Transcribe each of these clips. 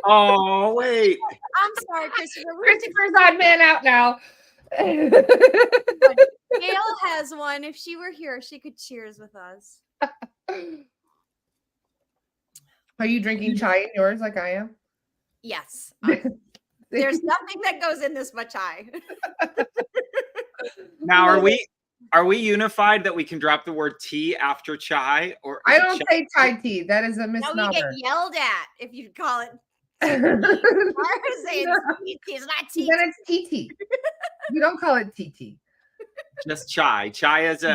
Oh, wait. I'm sorry, Christopher. Christopher's odd man out now. Gail has one. If she were here, she could cheers with us. Are you drinking chai in yours like I am? Yes. There's nothing that goes in this but chai. Now, are we unified that we can drop the word tea after chai? Or I don't say chai tea. That is a No, misnomer. you get yelled at if you call it. It's not tea. Then it's tea. We don't call it tea. Just chai. Chai is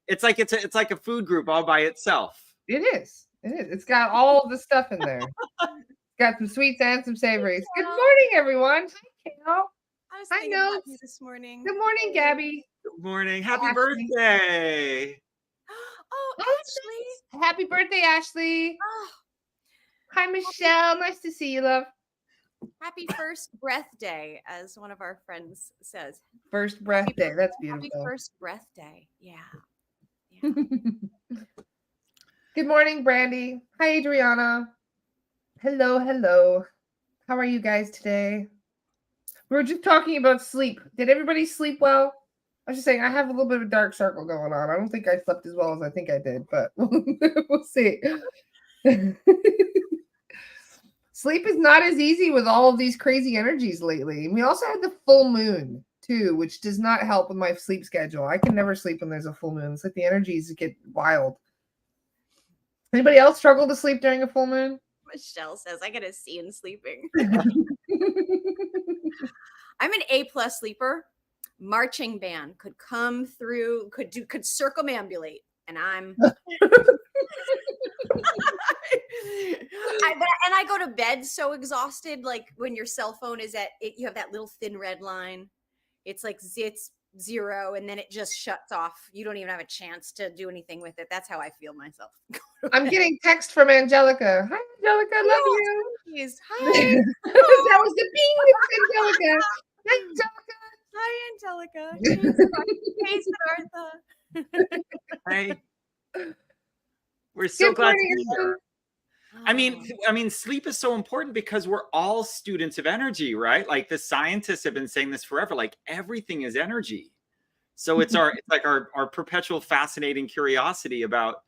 it's like a food group all by itself. It is. It's got all the stuff in there. It's got some sweets and some savories. Good morning, everyone. Hi, Kale. I was thinking about you this morning. Good morning, Gabby. Good morning. Happy birthday. Oh, Ashley. Happy birthday, Ashley. Oh. Hi, Michelle. Nice to see you, love. Happy first breath day, as one of our friends says. First breath day. That's beautiful. Happy first breath day. Yeah. Good morning, Brandy. Hi, Adriana. Hello. How are you guys today? We were just talking about sleep. Did everybody sleep well? I was just saying I have a little bit of a dark circle going on. I don't think I slept as well as I think I did, but we'll see. Sleep is not as easy with all of these crazy energies lately. We also had the full moon too, which does not help with my sleep schedule. I can never sleep when there's a full moon. It's like the energies get wild. Anybody else struggle to sleep during a full moon? Michelle says, I get a C in sleeping. I'm an A+ sleeper. Marching band could come through, could circumambulate, and I'm I go to bed so exhausted. Like when your cell phone is at it, you have that little thin red line. It's like it's 0, and then it just shuts off. You don't even have a chance to do anything with it. That's how I feel myself. I'm getting text from Angelica. Hi, Angelica. Love you. Please. Hi. That was the being with Angelica. Hi, Angelica. Hey, Siddhartha. Hey. We're so glad to be here. I mean, sleep is so important because we're all students of energy, right? Like the scientists have been saying this forever. Like everything is energy. So it's like our perpetual fascinating curiosity about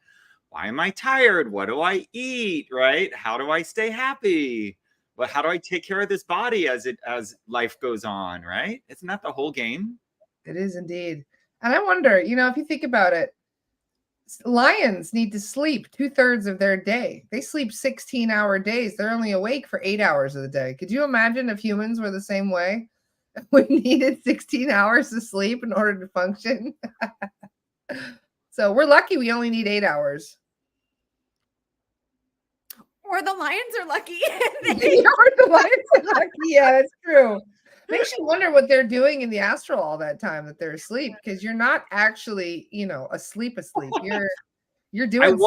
why am I tired? What do I eat? Right? How do I stay happy? But how do I take care of this body as life goes on? Right? Isn't that the whole game? It is indeed. And I wonder, if you think about it, lions need to sleep 2/3 of their day. They sleep 16-hour days. They're only awake for 8 hours of the day. Could you imagine if humans were the same way? We needed 16 hours of sleep in order to function. So we're lucky we only need 8 hours. Or the lions are lucky. Yeah, that's true. Makes you wonder what they're doing in the astral all that time that they're asleep, because you're not actually, asleep. You're doing.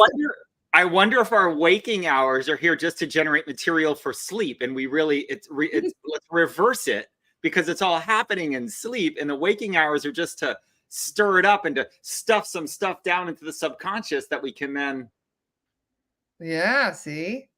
I wonder if our waking hours are here just to generate material for sleep, and we really let's reverse it, because it's all happening in sleep, and the waking hours are just to stir it up and to stuff some stuff down into the subconscious that we can then. Yeah. See.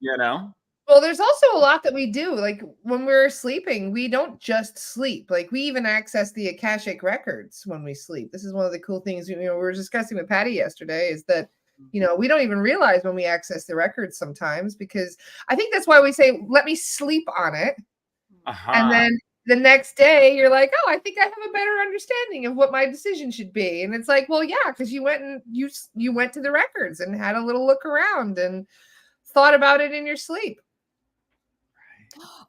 Well, there's also a lot that we do. Like when we're sleeping, we don't just sleep. Like we even access the Akashic records when we sleep. This is one of the cool things, we were discussing with Patty yesterday, is that, we don't even realize when we access the records sometimes, because I think that's why we say, let me sleep on it. And then the next day you're like, oh, I think I have a better understanding of what my decision should be. And it's like, well, yeah, because you went and you went to the records and had a little look around and thought about it in your sleep.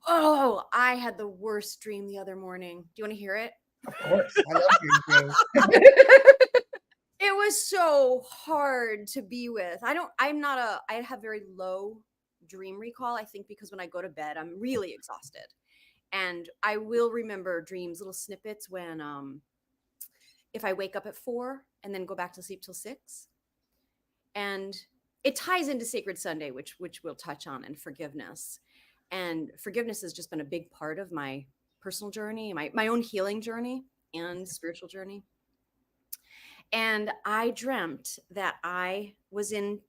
Oh, I had the worst dream the other morning. Do you want to hear it? Of course. I love your dreams. It was so hard to be with. I have very low dream recall, I think, because when I go to bed, I'm really exhausted. And I will remember dreams, little snippets when, if I wake up at 4 and then go back to sleep till 6. And it ties into Sacred Sunday, which we'll touch on, and forgiveness. And forgiveness has just been a big part of my personal journey, my own healing journey and spiritual journey. And I dreamt that I was in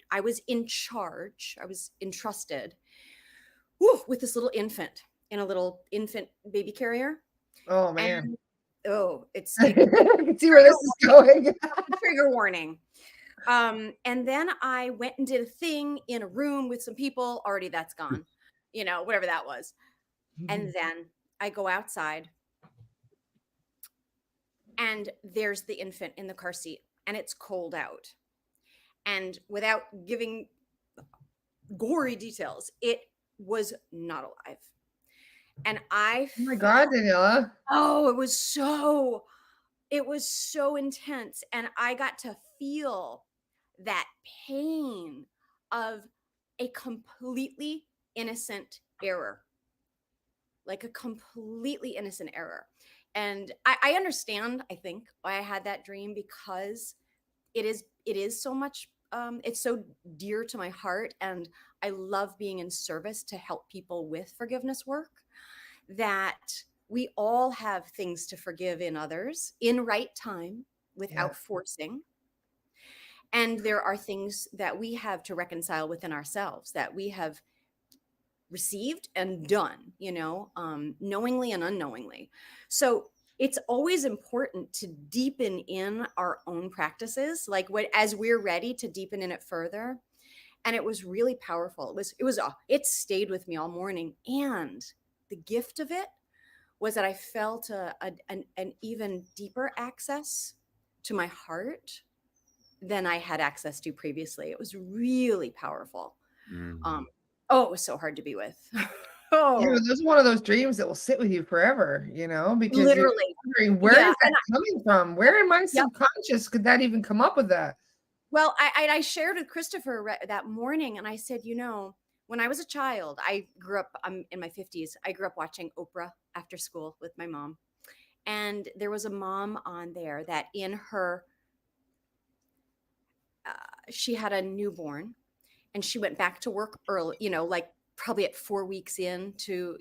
charge. I was entrusted with this little infant in a little infant baby carrier. Oh man. And it's I can see where this is going. trigger warning. And then I went and did a thing in a room with some people. Already that's gone, whatever that was. And then I go outside and there's the infant in the car seat and it's cold out. And without giving gory details, it was not alive. And Oh my God, Daniela. Oh, it was so intense. And I got to feel that pain of a completely innocent error, like a completely innocent error. And I understand, I think, why I had that dream, because it is so much, it's so dear to my heart. And I love being in service to help people with forgiveness work, that we all have things to forgive in others in right time without forcing. And there are things that we have to reconcile within ourselves that we have received and done, knowingly and unknowingly. So it's always important to deepen in our own practices, like as we're ready to deepen in it further. And it was really powerful. It stayed with me all morning. And the gift of it was that I felt an even deeper access to my heart than I had access to previously. It was really powerful. It was so hard to be with. Yeah, those are one of those dreams that will sit with you forever, because literally you're wondering, where is that coming from? Where in my subconscious could that even come up with that? Well, I shared with Christopher that morning, and I said, when I was a child, I grew up, I'm in my 50s. I grew up watching Oprah after school with my mom. And there was a mom on there that in her, she had a newborn and she went back to work early, like probably at 4 weeks into,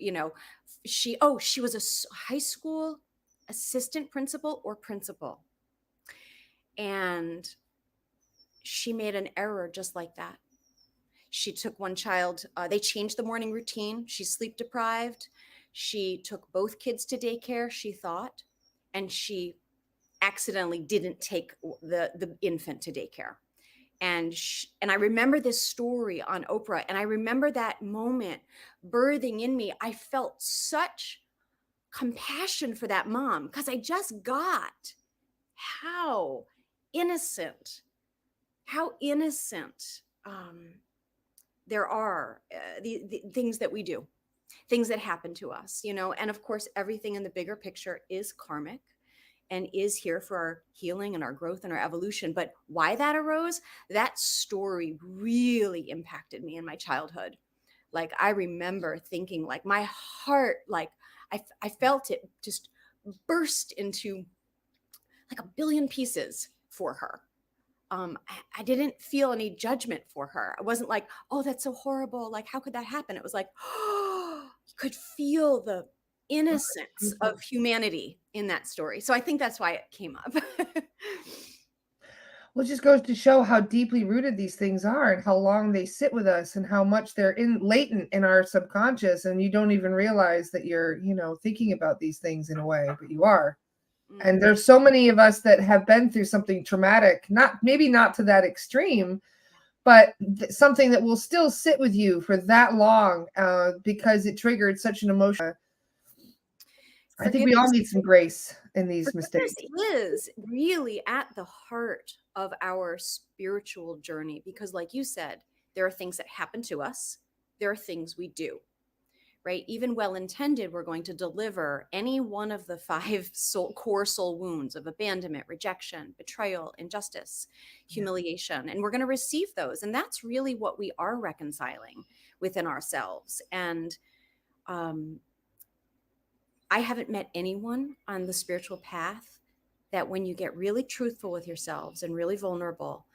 she was a high school assistant principal or principal. And she made an error just like that. She took one child, they changed the morning routine. She's sleep deprived. She took both kids to daycare, she thought, and she accidentally didn't take the infant to daycare. And I remember this story on Oprah, and I remember that moment birthing in me. I felt such compassion for that mom, because I just got how innocent there are the things that we do, things that happen to us, and of course, everything in the bigger picture is karmic and is here for our healing and our growth and our evolution. But why that arose, that story really impacted me in my childhood. Like, I remember thinking, like, my heart, like I felt it just burst into like a billion pieces for her. I didn't feel any judgment for her. I wasn't like, oh, that's so horrible. Like, how could that happen? It was like, oh, you could feel the innocence of humanity in that story. So I think that's why it came up. Well, it just goes to show how deeply rooted these things are and how long they sit with us and how much they're latent in our subconscious. And you don't even realize that you're, thinking about these things in a way, but you are. And there's so many of us that have been through something traumatic, maybe not to that extreme, but something that will still sit with you for that long because it triggered such an emotion. I think we all need some grace in these mistakes. Is really at the heart of our spiritual journey, because like you said, there are things that happen to us. There are things we do. Right? Even well-intended, we're going to deliver any one of the 5 core soul wounds of abandonment, rejection, betrayal, injustice, humiliation, and we're going to receive those. And that's really what we are reconciling within ourselves. And I haven't met anyone on the spiritual path that when you get really truthful with yourselves and really vulnerable,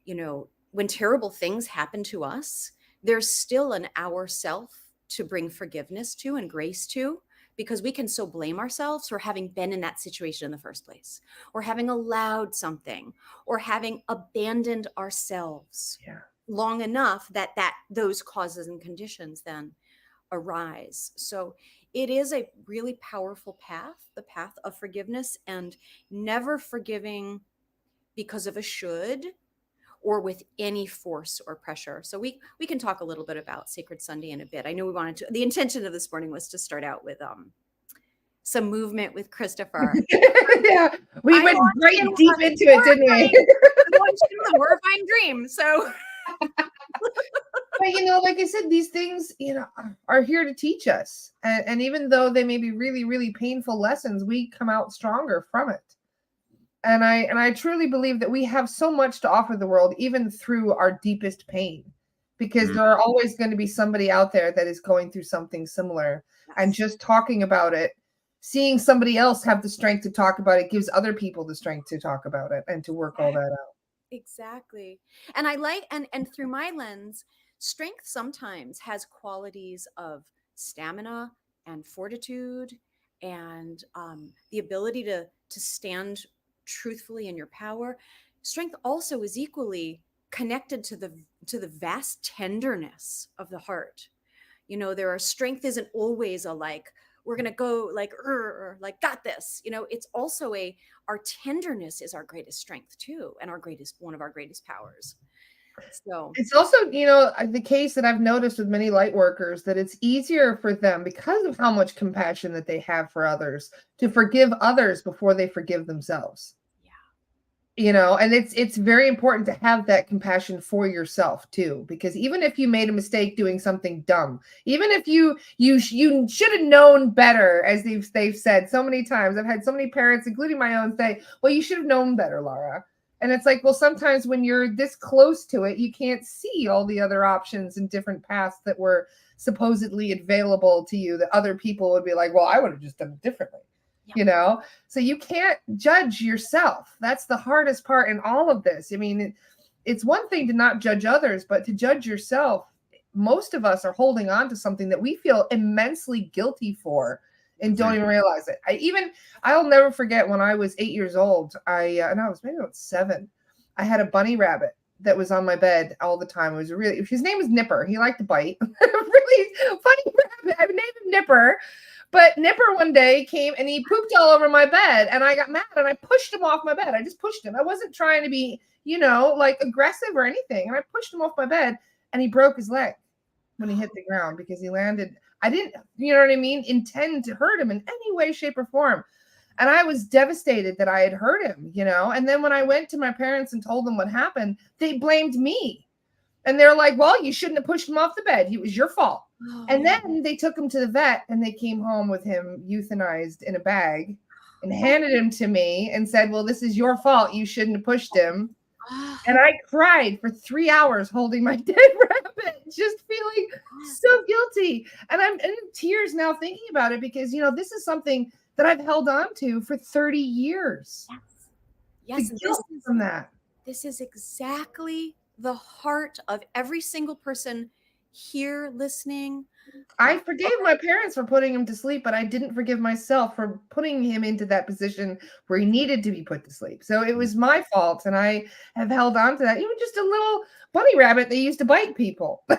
when terrible things happen to us, there's still an ourself to bring forgiveness to and grace to, because we can so blame ourselves for having been in that situation in the first place, or having allowed something, or having abandoned ourselves long enough that those causes and conditions then arise. So it is a really powerful path, the path of forgiveness, and never forgiving because of a should or with any force or pressure. So we can talk a little bit about Sacred Sunday in a bit. I know we wanted to, the intention of this morning was to start out with some movement with Christopher. Yeah, we went right deep into it, didn't we? The horrifying dream. So But like I said, these things, are here to teach us. And even though they may be really, really painful lessons, we come out stronger from it. And I truly believe that we have so much to offer the world, even through our deepest pain, because there are always going to be somebody out there that is going through something similar. Yes. And just talking about it, seeing somebody else have the strength to talk about it, gives other people the strength to talk about it and to work all that out. Exactly. And I like, and through my lens, strength sometimes has qualities of stamina and fortitude and the ability to stand truthfully in your power. Strength also is equally connected to the vast tenderness of the heart. There are, strength isn't always a like, we're going to go like got this. It's also our tenderness is our greatest strength too, and one of our greatest powers. So it's also, the case that I've noticed with many light workers, that it's easier for them, because of how much compassion that they have for others, to forgive others before they forgive themselves. And it's very important to have that compassion for yourself too, because even if you made a mistake doing something dumb, even if you should have known better, as they've said so many times, I've had so many parents, including my own, say, well, you should have known better, Laura. And it's like, well, sometimes when you're this close to it, you can't see all the other options and different paths that were supposedly available to you, that other people would be like, well, I would have just done it differently. So you can't judge yourself. That's the hardest part in all of this. I mean, it's one thing to not judge others, but to judge yourself. Most of us are holding on to something that we feel immensely guilty for and don't even realize it. I'll never forget when I was 8 years old. And I was maybe about 7. I had a bunny rabbit that was on my bed all the time. His name was Nipper. He liked to bite. Really funny rabbit. I named him Nipper. But Nipper one day came and he pooped all over my bed, and I got mad and I pushed him off my bed. I just pushed him. I wasn't trying to be, like aggressive or anything. And I pushed him off my bed, and he broke his leg when he hit the ground, because he landed. I didn't, intend to hurt him in any way, shape, or form. And I was devastated that I had hurt him, And then when I went to my parents and told them what happened, they blamed me. And they're like, well, you shouldn't have pushed him off the bed. It was your fault. Oh. And then they took him to the vet, and they came home with him euthanized in a bag and handed him to me and said, well, this is your fault. You shouldn't have pushed him. And I cried for 3 hours holding my dead rabbit, just feeling so guilty. And I'm in tears now thinking about it, because, this is something that I've held on to for 30 years. Yes. The guilt from that. This is exactly the heart of every single person here listening. I forgave my parents for putting him to sleep, but I didn't forgive myself for putting him into that position where he needed to be put to sleep. So it was my fault, and I have held on to that. Even just a little bunny rabbit that used to bite people, and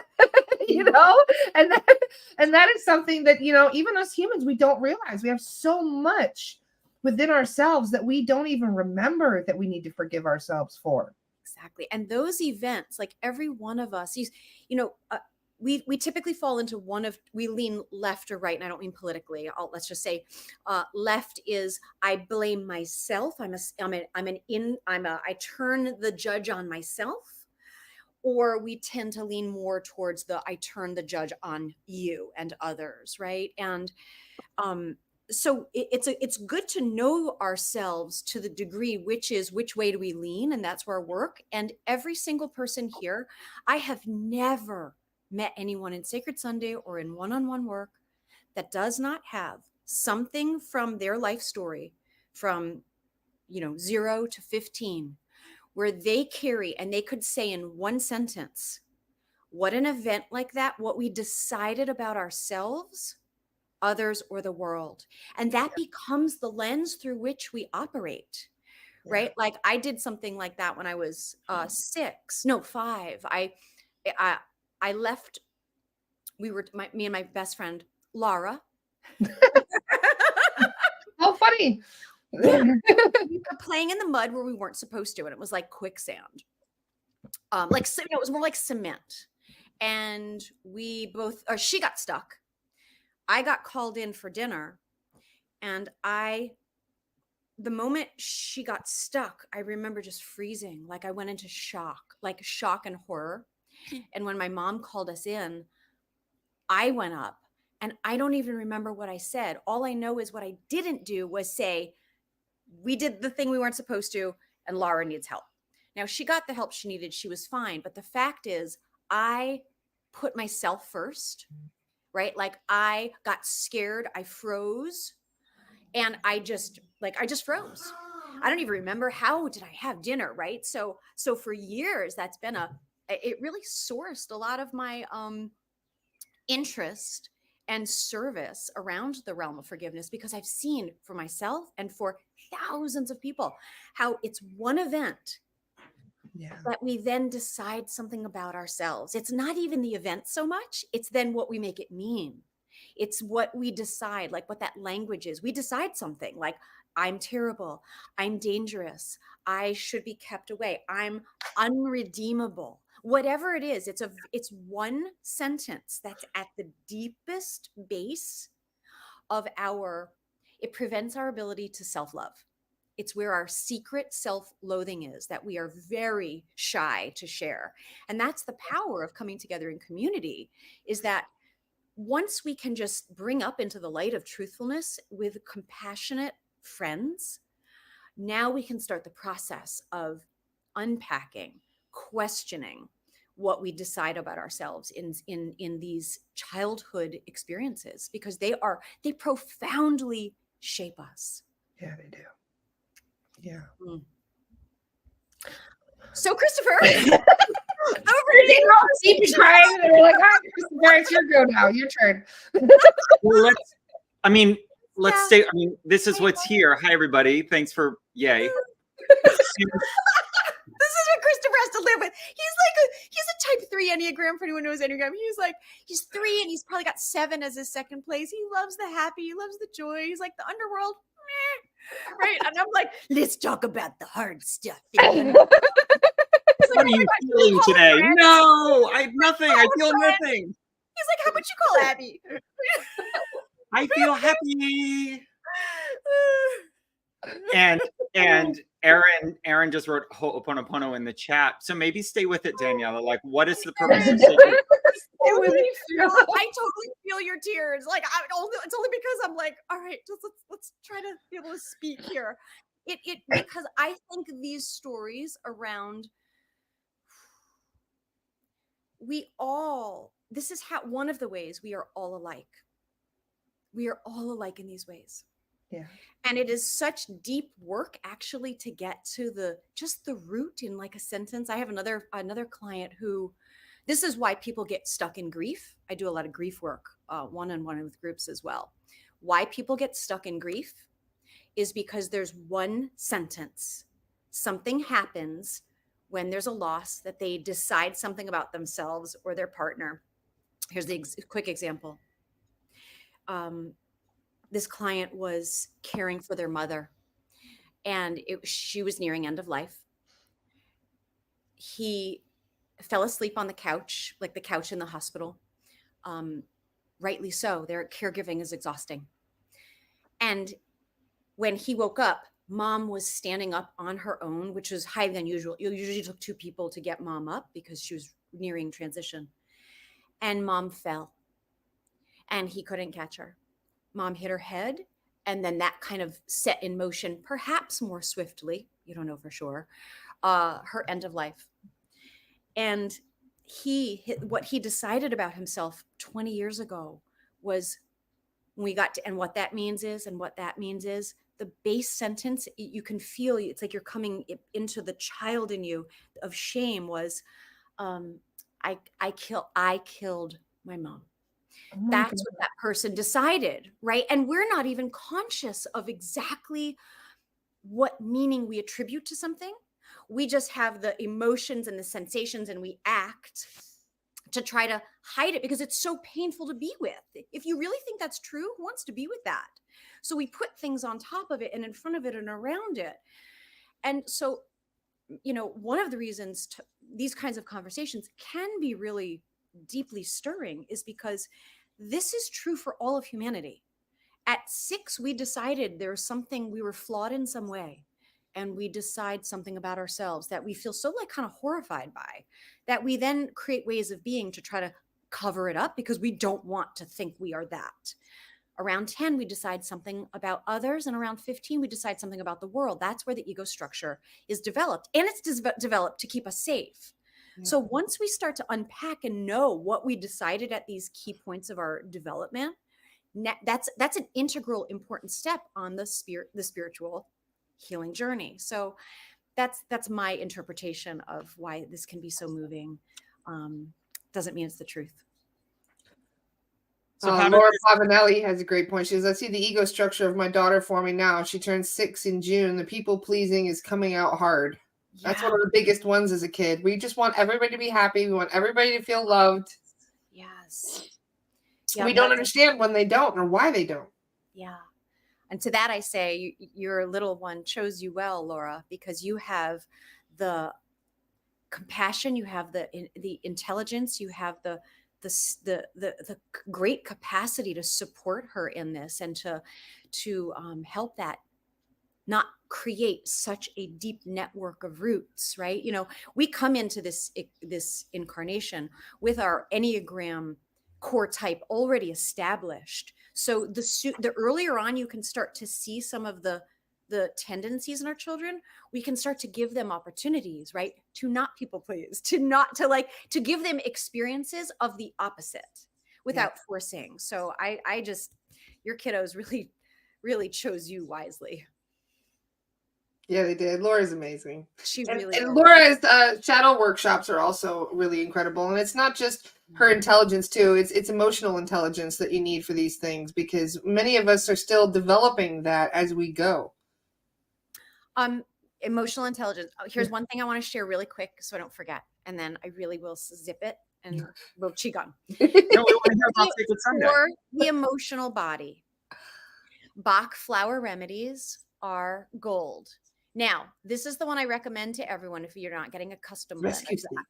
that is something that, even us humans, we don't realize. We have so much within ourselves that we don't even remember that we need to forgive ourselves for. Exactly. And those events, like every one of us, we typically fall into we lean left or right. And I don't mean politically. Let's just say left is I blame myself. I turn the judge on myself. Or we tend to lean more towards I turn the judge on you and others. Right. And so it's good to know ourselves to the degree which way do we lean, and that's where our work. And every single person here, I have never met anyone in Sacred Sunday or in one-on-one work that does not have something from their life story from 0 to 15 where they carry, and they could say in one sentence what an event like that, what we decided about ourselves, others, or the world. And that becomes the lens through which we operate, right? Like I did something like that when I was 5. I left, me and my best friend, Laura. How funny. Yeah. We were playing in the mud where we weren't supposed to, and it was like quicksand. It was more like cement. And she got stuck. I got called in for dinner, and the moment she got stuck, I remember just freezing. Like I went into shock and horror. And when my mom called us in, I went up, and I don't even remember what I said. All I know is what I didn't do was say, we did the thing we weren't supposed to, and Laura needs help. Now, she got the help she needed. She was fine. But the fact is, I put myself first, right? Like I got scared. I froze. And I just froze. I don't even remember how did I have dinner, right? So for years, that's been it really sourced a lot of my interest and service around the realm of forgiveness, because I've seen for myself and for thousands of people how it's one event that we then decide something about ourselves. It's not even the event so much, it's then what we make it mean. It's what we decide, like what that language is. We decide something like, I'm terrible, I'm dangerous, I should be kept away, I'm unredeemable. Whatever it is, it's one sentence that's at the deepest base of it prevents our ability to self-love. It's where our secret self-loathing is, that we are very shy to share. And that's the power of coming together in community, is that once we can just bring up into the light of truthfulness with compassionate friends, now we can start the process of unpacking, questioning what we decide about ourselves in these childhood experiences, because they profoundly shape us. Yeah, they do. Yeah. So Christopher, keep trying, and we're like, Christopher, it's your go now. Your turn. Well, let's stay. I mean, this is what's here. Hi, everybody. Thanks for yay. This is what Christopher has to live with. He's a type 3 Enneagram, for anyone who knows Enneagram. He's 3, and he's probably got 7 as his second place. He loves the happy, he loves the joy. He's like the underworld. Right? And I'm like, let's talk about the hard stuff. What are you feeling today? No, nothing. I feel nothing. He's like, how about you call Abby? I feel happy. And Aaron just wrote Ho'oponopono in the chat. So maybe stay with it, Daniela. Like, what is the purpose of saying I totally feel your tears. Like, it's only because I'm like, all right, let's try to be able to speak here. Because I think these stories around, this is how, one of the ways we are all alike. We are all alike in these ways. Yeah. And it is such deep work actually to get to the root in like a sentence. I have another client who, this is why people get stuck in grief. I do a lot of grief work, one-on-one with groups as well. Why people get stuck in grief is because there's one sentence. Something happens when there's a loss that they decide something about themselves or their partner. Here's the quick example. This client was caring for their mother, and she was nearing end of life. He fell asleep on the couch, like the couch in the hospital. Rightly so. Their caregiving is exhausting. And when he woke up, mom was standing up on her own, which was highly unusual. It usually took 2 people to get mom up because she was nearing transition. And mom fell, and he couldn't catch her. Mom hit her head, and then that kind of set in motion, perhaps more swiftly, you don't know for sure, her end of life. And what he decided about himself 20 years ago was, when we got to, and what that means is, the base sentence, you can feel, it's like you're coming into the child in you of shame was, I killed my mom. That's what that person decided, right? And we're not even conscious of exactly what meaning we attribute to something. We just have the emotions and the sensations, and we act to try to hide it because it's so painful to be with. If you really think that's true, who wants to be with that? So we put things on top of it and in front of it and around it. And so, one of the reasons these kinds of conversations can be really deeply stirring is because this is true for all of humanity. At 6, we decided there was something, we were flawed in some way. And we decide something about ourselves that we feel so kind of horrified by, that we then create ways of being to try to cover it up because we don't want to think we are that. Around 10, we decide something about others. And around 15, we decide something about the world. That's where the ego structure is developed. And it's developed to keep us safe. Yeah. So once we start to unpack and know what we decided at these key points of our development, that's an integral, important step on the spiritual healing journey. So that's my interpretation of why this can be so moving. Doesn't mean it's the truth. So Laura Pavanelli has a great point. She says, I see the ego structure of my daughter forming now. She turns 6 in June. The people pleasing is coming out hard. Yeah. That's one of the biggest ones as a kid. We just want everybody to be happy. We want everybody to feel loved. Yes. We don't understand when they don't or why they don't. Yeah. And to that I say, your little one chose you well, Laura, because you have the compassion, you have the intelligence, you have the great capacity to support her in this and to help that not create such a deep network of roots, right? We come into this incarnation with our Enneagram core type already established. So the earlier on you can start to see some of the tendencies in our children, we can start to give them opportunities, right? To not people please, to give them experiences of the opposite without forcing. So I just, your kiddos really, really chose you wisely. Yeah, they did. Laura's amazing. She really and Laura's shadow workshops are also really incredible. And it's not just her intelligence too. It's emotional intelligence that you need for these things, because many of us are still developing that as we go. Emotional intelligence. Here's one thing I want to share really quick so I don't forget. And then I really will zip it and we'll qigong. For the emotional body, Bach flower remedies are gold. Now, this is the one I recommend to everyone if you're not getting a custom blend. Rescue Sleep.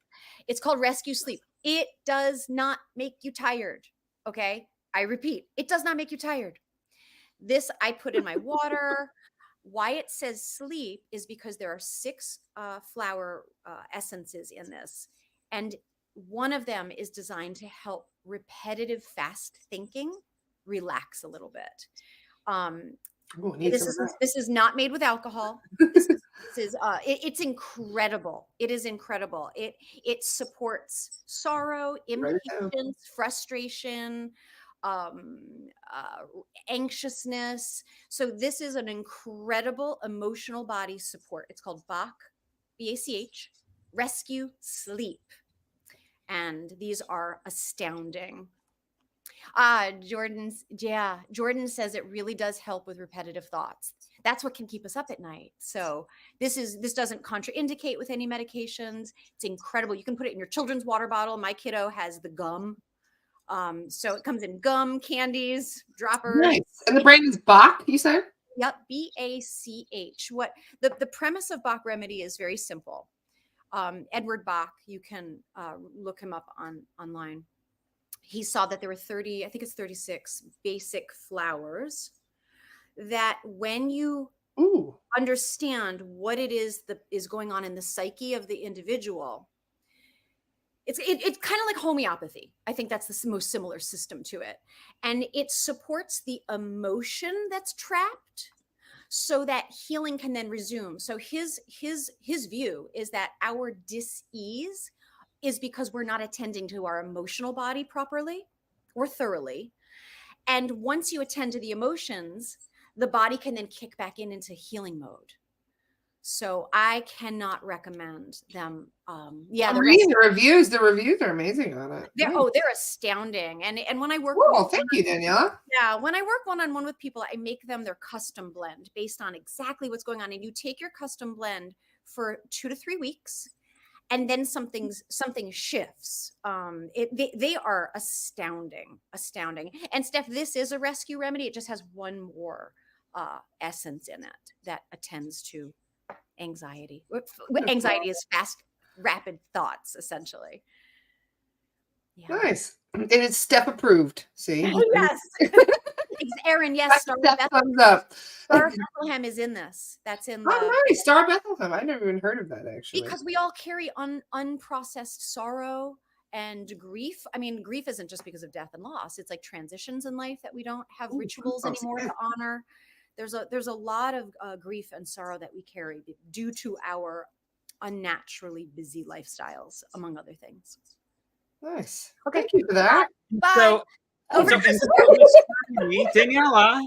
It's called Rescue Sleep. It does not make you tired. Okay. I repeat, it does not make you tired. This I put in my water. Why it says sleep is because there are 6 flower essences in this. And one of them is designed to help repetitive fast thinking relax a little bit. This is not made with alcohol. It's incredible. It is incredible. It supports sorrow, impatience, frustration, anxiousness. So this is an incredible emotional body support. It's called Bach, BACH, Rescue Sleep. And these are astounding. Jordan says it really does help with repetitive thoughts. That's what can keep us up at night. So this doesn't contraindicate with any medications. It's incredible. You can put it in your children's water bottle. My kiddo has the gum. So it comes in gum, candies, droppers. Nice. And the brand is Bach, you said? Yep, BACH. What the premise of Bach Remedy is very simple. Edward Bach, you can look him up online. He saw that there were 36 basic flowers that when you understand what it is that is going on in the psyche of the individual, it's kind of like homeopathy. I think that's the most similar system to it. And it supports the emotion that's trapped so that healing can then resume. So his view is that our dis-ease is because we're not attending to our emotional body properly or thoroughly. And once you attend to the emotions, the body can then kick back into healing mode. So I cannot recommend them. I'm reading the reviews. The reviews are amazing on it. They're astounding. And when I work, thank you, Daniela. Yeah, when I work one-on-one with people, I make them their custom blend based on exactly what's going on. And you take your custom blend for 2 to 3 weeks. and then something shifts. They are astounding. And Steph, this is a rescue remedy. It just has one more essence in it that attends to anxiety. Anxiety is fast, rapid thoughts, essentially. Yeah. Nice. And it's Steph approved. See? Yes. Aaron, yes. Thumbs up. Star of Bethlehem is in this. That's in the. Oh, nice. Star of Bethlehem. I never even heard of that, actually. Because we all carry unprocessed sorrow and grief. I mean, grief isn't just because of death and loss. It's like transitions in life that we don't have rituals anymore to honor. There's a lot of grief and sorrow that we carry due to our unnaturally busy lifestyles, among other things. Nice. Okay. Thank you for that. Bye. Daniela.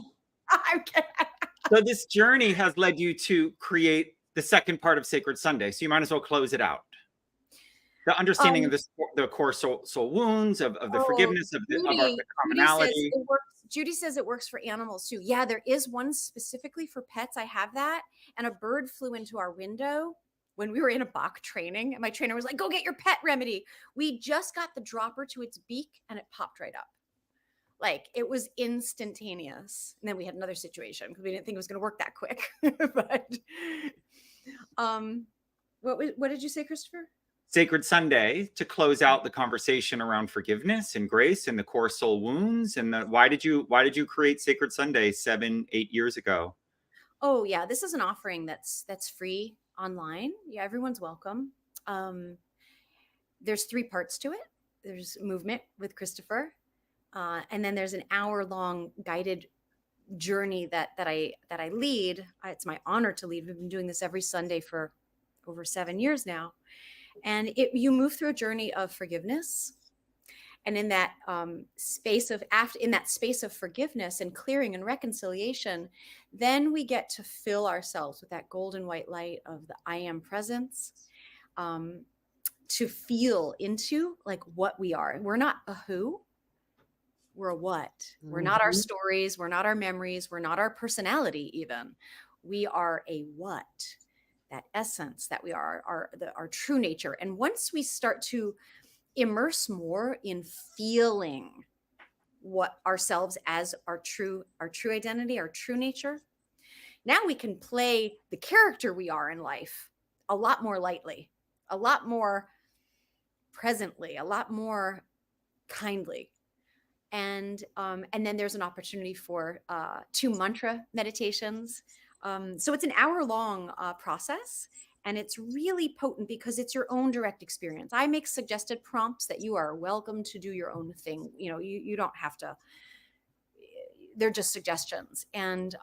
So this journey has led you to create the second part of Sacred Sunday. So you might as well close it out. The understanding of the core soul wounds, of the forgiveness, of the commonality. Judy says it works for animals too. Yeah, there is one specifically for pets. I have that. And a bird flew into our window when we were in a Bach training. And my trainer was like, go get your pet remedy. We just got the dropper to its beak and it popped right up. Like, it was instantaneous. And then we had another situation because we didn't think it was going to work that quick. But what did you say, Christopher? Sacred Sunday, to close out the conversation around forgiveness and grace and the core soul wounds. And why did you create Sacred Sunday 7-8 years ago? Oh yeah, this is an offering that's free online. Yeah, everyone's welcome. There's 3 parts to it. There's movement with Christopher, and then there's an hour-long guided journey that I lead. It's my honor to lead. We've been doing this every Sunday for over 7 years now. And you move through a journey of forgiveness, and in that space of forgiveness and clearing and reconciliation, then we get to fill ourselves with that golden white light of the I am presence, to feel into like what we are. We're not a who, we're a what. We're not our stories, we're not our memories, we're not our personality even. We are a what. That essence that we are, our true nature. And once we start to immerse more in feeling what ourselves as our true identity, our true nature, now we can play the character we are in life a lot more lightly, a lot more presently, a lot more kindly. And then there's an opportunity for 2 mantra meditations. So it's an hour-long process, and it's really potent because it's your own direct experience. I make suggested prompts that you are welcome to do your own thing. You know, you don't have to. They're just suggestions, and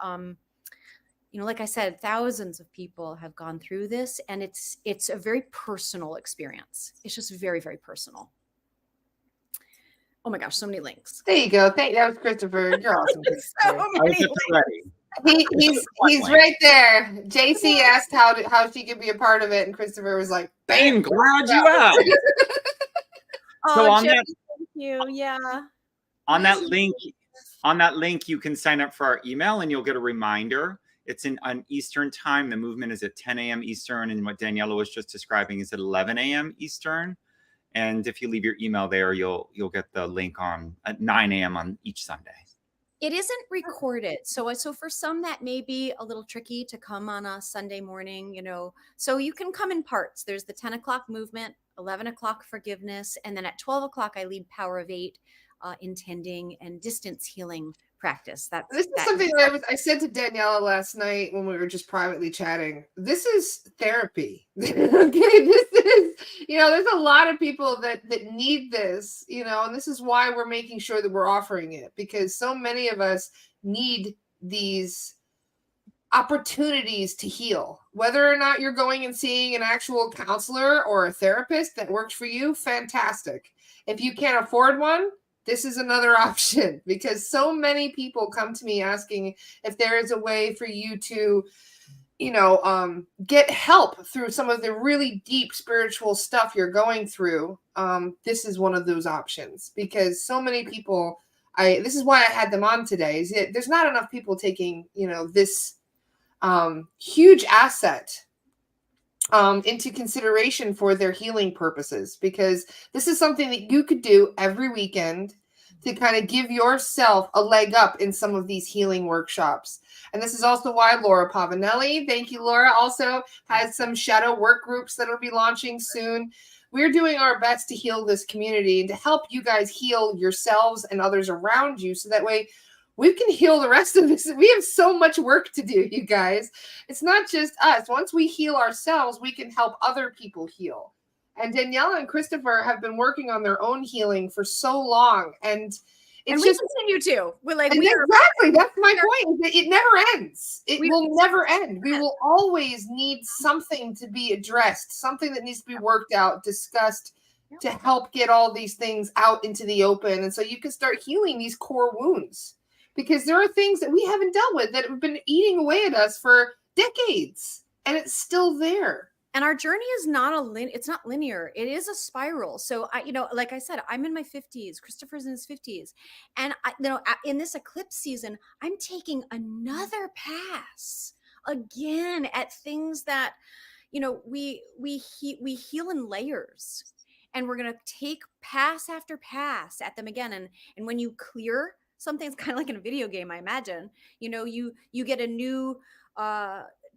like I said, thousands of people have gone through this, and it's a very personal experience. It's just very, very personal. Oh my gosh, so many links. There you go. That was Christopher. You're awesome. So many links. He's right there. JC asked how she could be a part of it, and Christopher was like, "Bam, glad you out." So on that, thank you. Yeah. On that link, you can sign up for our email, and you'll get a reminder. It's on Eastern time. The movement is at 10 a.m. Eastern, and what Daniela was just describing is at 11 a.m. Eastern. And if you leave your email there, you'll get the link at 9 a.m. on each Sunday. It isn't recorded. So for some that may be a little tricky to come on a Sunday morning, so you can come in parts. There's the 10 o'clock movement, 11 o'clock forgiveness. And then at 12 o'clock, I lead Power of 8, intending and distance healing practice. This is something that I said to Daniela last night when we were just privately chatting. This is therapy. Okay, this is, there's a lot of people that need this, and this is why we're making sure that we're offering it, because so many of us need these opportunities to heal. Whether or not you're going and seeing an actual counselor or a therapist that works for you, fantastic. If you can't afford one, this is another option, because so many people come to me asking if there is a way for you to, get help through some of the really deep spiritual stuff you're going through. This is one of those options, because so many people, this is why I had them on today, is there's not enough people taking, this huge asset into consideration for their healing purposes, because this is something that you could do every weekend to kind of give yourself a leg up in some of these healing workshops. And this is also why Laura Pavanelli, thank you, Laura, also has some shadow work groups that will be launching soon. We're doing our best to heal this community and to help you guys heal yourselves and others around you, so that way we can heal the rest of us. We have so much work to do, you guys. It's not just us. Once we heal ourselves, we can help other people heal. And Daniela and Christopher have been working on their own healing for so long. And it's we continue to. We're like, exactly. That's my point. It never ends. It will never end. We will always need something to be addressed, something that needs to be worked out, discussed, to help get all these things out into the open. And so you can start healing these core wounds, because there are things that we haven't dealt with that have been eating away at us for decades, and it's still there. And our journey is not it's not linear. It is a spiral. So like I said, I'm in my 50s. Christopher's in his 50s. And in this eclipse season, I'm taking another pass again at things that, we heal in layers, and we're going to take pass after pass at them again. And when you clear something, it's kind of like in a video game, I imagine, you get a new,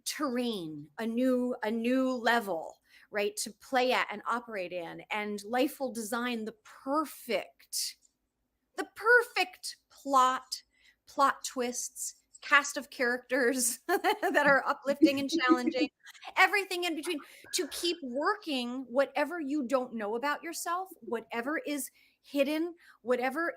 terrain, a new level, right, to play at and operate in, and life will design the perfect plot twists, cast of characters that are uplifting and challenging, everything in between, to keep working whatever you don't know about yourself, whatever is hidden, whatever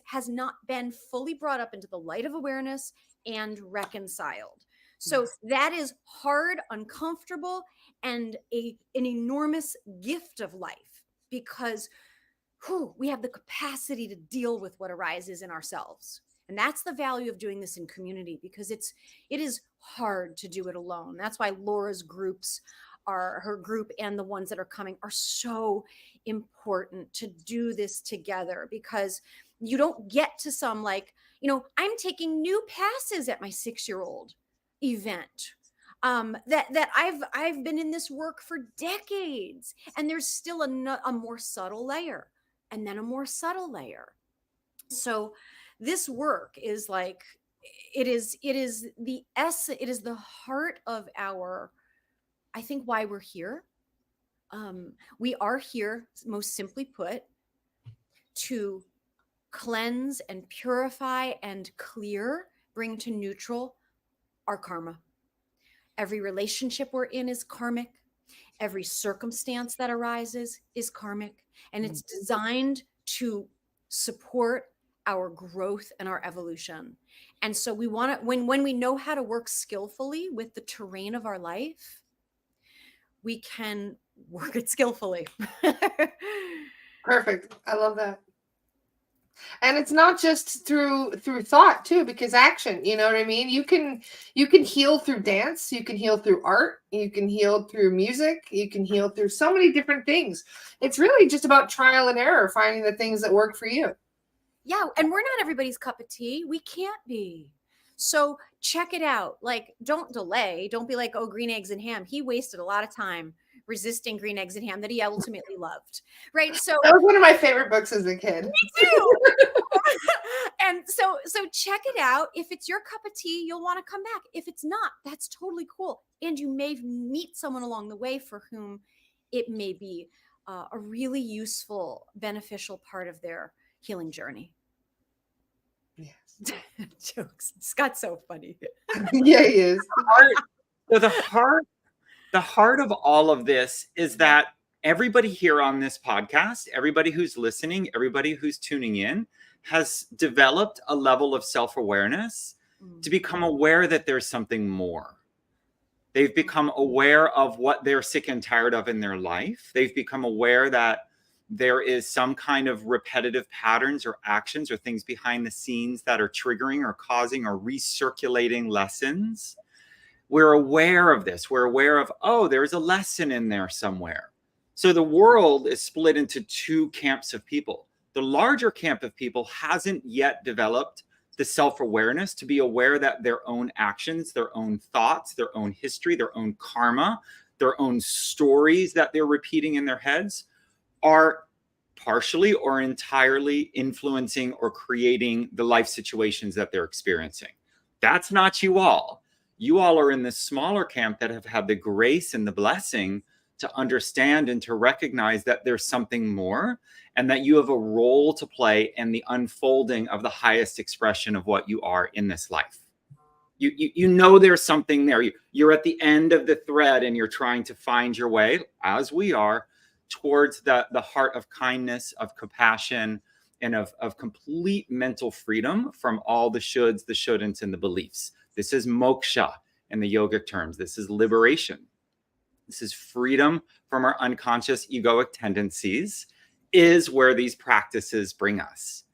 has not been fully brought up into the light of awareness and reconciled. So that is hard, uncomfortable, and an enormous gift of life, because we have the capacity to deal with what arises in ourselves. And that's the value of doing this in community, because it is hard to do it alone. That's why Laura's groups, her group and the ones that are coming, are so important to do this together, because you don't get to some, like, I'm taking new passes at my 6-year-old event, that I've been in this work for decades, and there's still a more subtle layer, and then a more subtle layer. So this work is like, it is the essence, it is the heart of our, I think, why we're here. We are here, most simply put, to cleanse and purify and clear, bring to neutral our karma. Every relationship we're in is karmic. Every circumstance that arises is karmic. And it's designed to support our growth and our evolution. And so we want to, when we know how to work skillfully with the terrain of our life, we can work it skillfully. Perfect. I love that. And it's not just through thought too, because action, you know what I mean? You can heal through dance, you can heal through art, you can heal through music, you can heal through so many different things. It's really just about trial and error, finding the things that work for you. Yeah, and we're not everybody's cup of tea. We can't be. So check it out. Like, don't delay. Don't be like, oh, green eggs and ham. He wasted a lot of time resisting green eggs and ham that he ultimately loved, right? So that was one of my favorite books as a kid. Me too. And so check it out. If it's your cup of tea, you'll want to come back. If it's not, that's totally cool. And you may meet someone along the way for whom it may be a really useful, beneficial part of their healing journey. Yes. Jokes. Scott's so funny. Yeah, he is. The heart of all of this is that everybody here on this podcast, everybody who's listening, everybody who's tuning in, has developed a level of self-awareness to become aware that there's something more. They've become aware of what they're sick and tired of in their life. They've become aware that there is some kind of repetitive patterns or actions or things behind the scenes that are triggering or causing or recirculating lessons. We're aware of this. We're aware of, oh, there's a lesson in there somewhere. So the world is split into two camps of people. The larger camp of people hasn't yet developed the self-awareness to be aware that their own actions, their own thoughts, their own history, their own karma, their own stories that they're repeating in their heads are partially or entirely influencing or creating the life situations that they're experiencing. That's not you all. You all are in the smaller camp that have had the grace and the blessing to understand and to recognize that there's something more, and that you have a role to play in the unfolding of the highest expression of what you are in this life. You know there's something there. You're at the end of the thread and you're trying to find your way, as we are, towards the heart of kindness, of compassion, and of complete mental freedom from all the shoulds, the shouldnn'ts, and the beliefs. This is moksha in the yogic terms. This is liberation. This is freedom from our unconscious egoic tendencies, is where these practices bring us.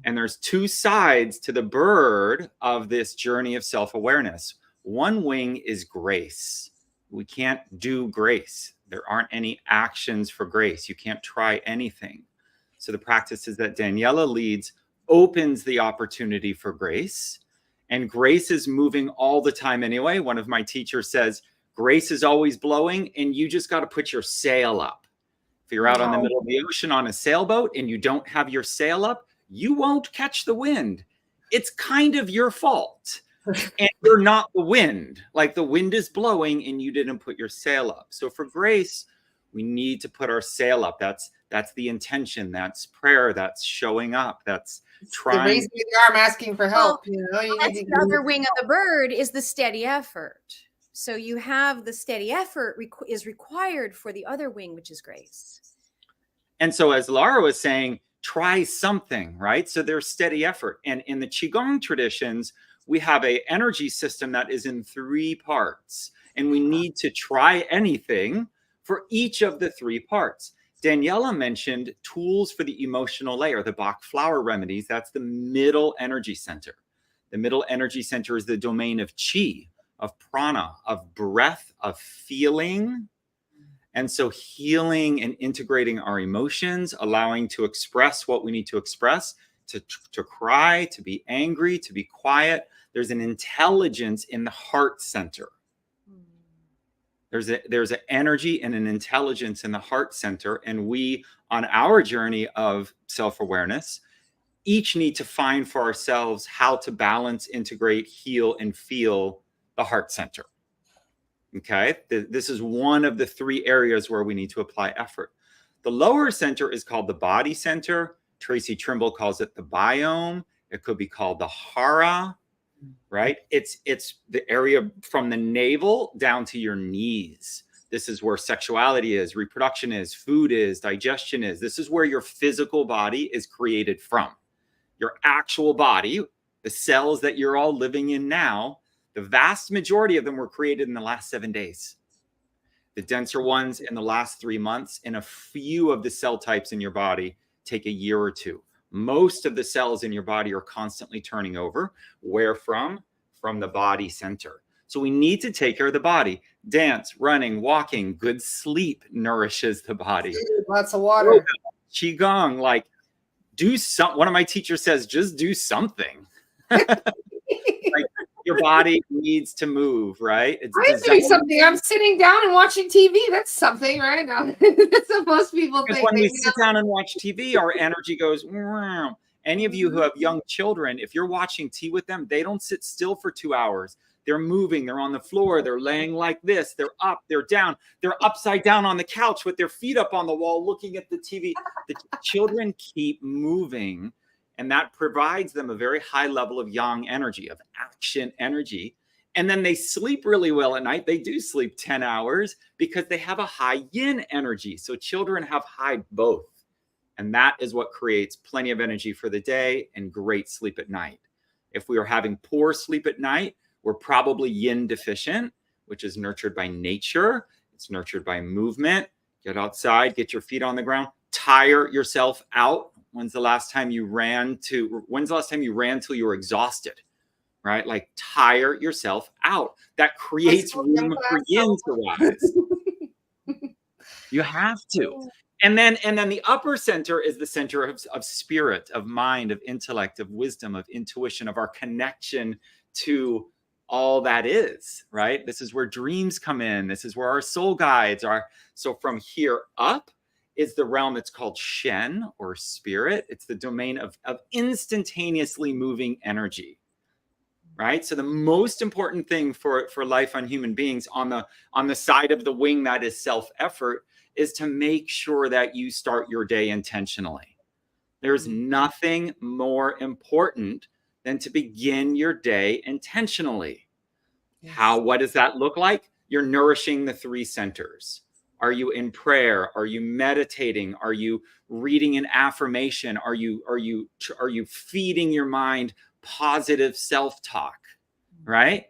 And there's two sides to the bird of this journey of self-awareness. One wing is grace. We can't do grace. There aren't any actions for grace. You can't try anything. So the practices that Daniela leads opens the opportunity for grace. And grace is moving all the time anyway. One of my teachers says, grace is always blowing and you just got to put your sail up. If you're out on the middle of the ocean on a sailboat and you don't have your sail up, you won't catch the wind. It's kind of your fault. And you're not the wind. Like the wind is blowing and you didn't put your sail up. So for grace, we need to put our sail up. That's the intention. That's prayer. That's showing up. That's trying. Raising the arm, asking for help. That's the other wing of the bird is the steady effort. So you have the steady effort is required for the other wing, which is grace. And so as Lara was saying, try something, right? So there's steady effort. And in the Qigong traditions, we have an energy system that is in 3 parts. And we need to try anything for each of the 3 parts. Daniela mentioned tools for the emotional layer, the Bach flower remedies. That's the middle energy center. The middle energy center is the domain of Qi, of prana, of breath, of feeling. And so healing and integrating our emotions, allowing to express what we need to express, to cry, to be angry, to be quiet. There's an intelligence in the heart center. There's an energy and an intelligence in the heart center. And we, on our journey of self-awareness, each need to find for ourselves how to balance, integrate, heal, and feel the heart center. Okay, this is one of the 3 areas where we need to apply effort. The lower center is called the body center. Tracy Trimble calls it the biome. It could be called the hara, right? It's the area from the navel down to your knees. This is where sexuality is, reproduction is, food is, digestion is. This is where your physical body is created from. Your actual body, the cells that you're all living in now, the vast majority of them were created in the last 7 days. The denser ones in the last 3 months, and a few of the cell types in your body take a year or 2. Most of the cells in your body are constantly turning over. Where from? From the body center. So we need to take care of the body. Dance, running, walking, good sleep nourishes the body. Lots of water. Qigong, like do some. One of my teachers says, just do something. Like, your body needs to move, right? I'm doing something. I'm sitting down and watching TV. That's something, right? That's what most people think. When we sit down and watch TV, our energy goes, wow. Any of you who have young children, if you're watching tea with them, they don't sit still for 2 hours. They're moving. They're on the floor. They're laying like this. They're up. They're down. They're upside down on the couch with their feet up on the wall looking at the TV. The children keep moving. And that provides them a very high level of yang energy, of action energy. And then they sleep really well at night. They do sleep 10 hours because they have a high yin energy. So children have high both. And that is what creates plenty of energy for the day and great sleep at night. If we are having poor sleep at night, we're probably yin deficient, which is nurtured by nature. It's nurtured by movement. Get outside, get your feet on the ground, tire yourself out. When's the last time you ran till you were exhausted, right? Like tire yourself out. That creates room for yin to rise. You have to. And then the upper center is the center of spirit, of mind, of intellect, of wisdom, of intuition, of our connection to all that is, right? This is where dreams come in. This is where our soul guides are. So from here up is the realm that's called Shen, or spirit. It's the domain of instantaneously moving energy, right? So the most important thing for life on human beings on the side of the wing that is self-effort is to make sure that you start your day intentionally. There's nothing more important than to begin your day intentionally. Yes. What does that look like? You're nourishing the 3 centers. Are you in prayer? Are you meditating? Are you reading an affirmation? Are you feeding your mind positive self-talk, right?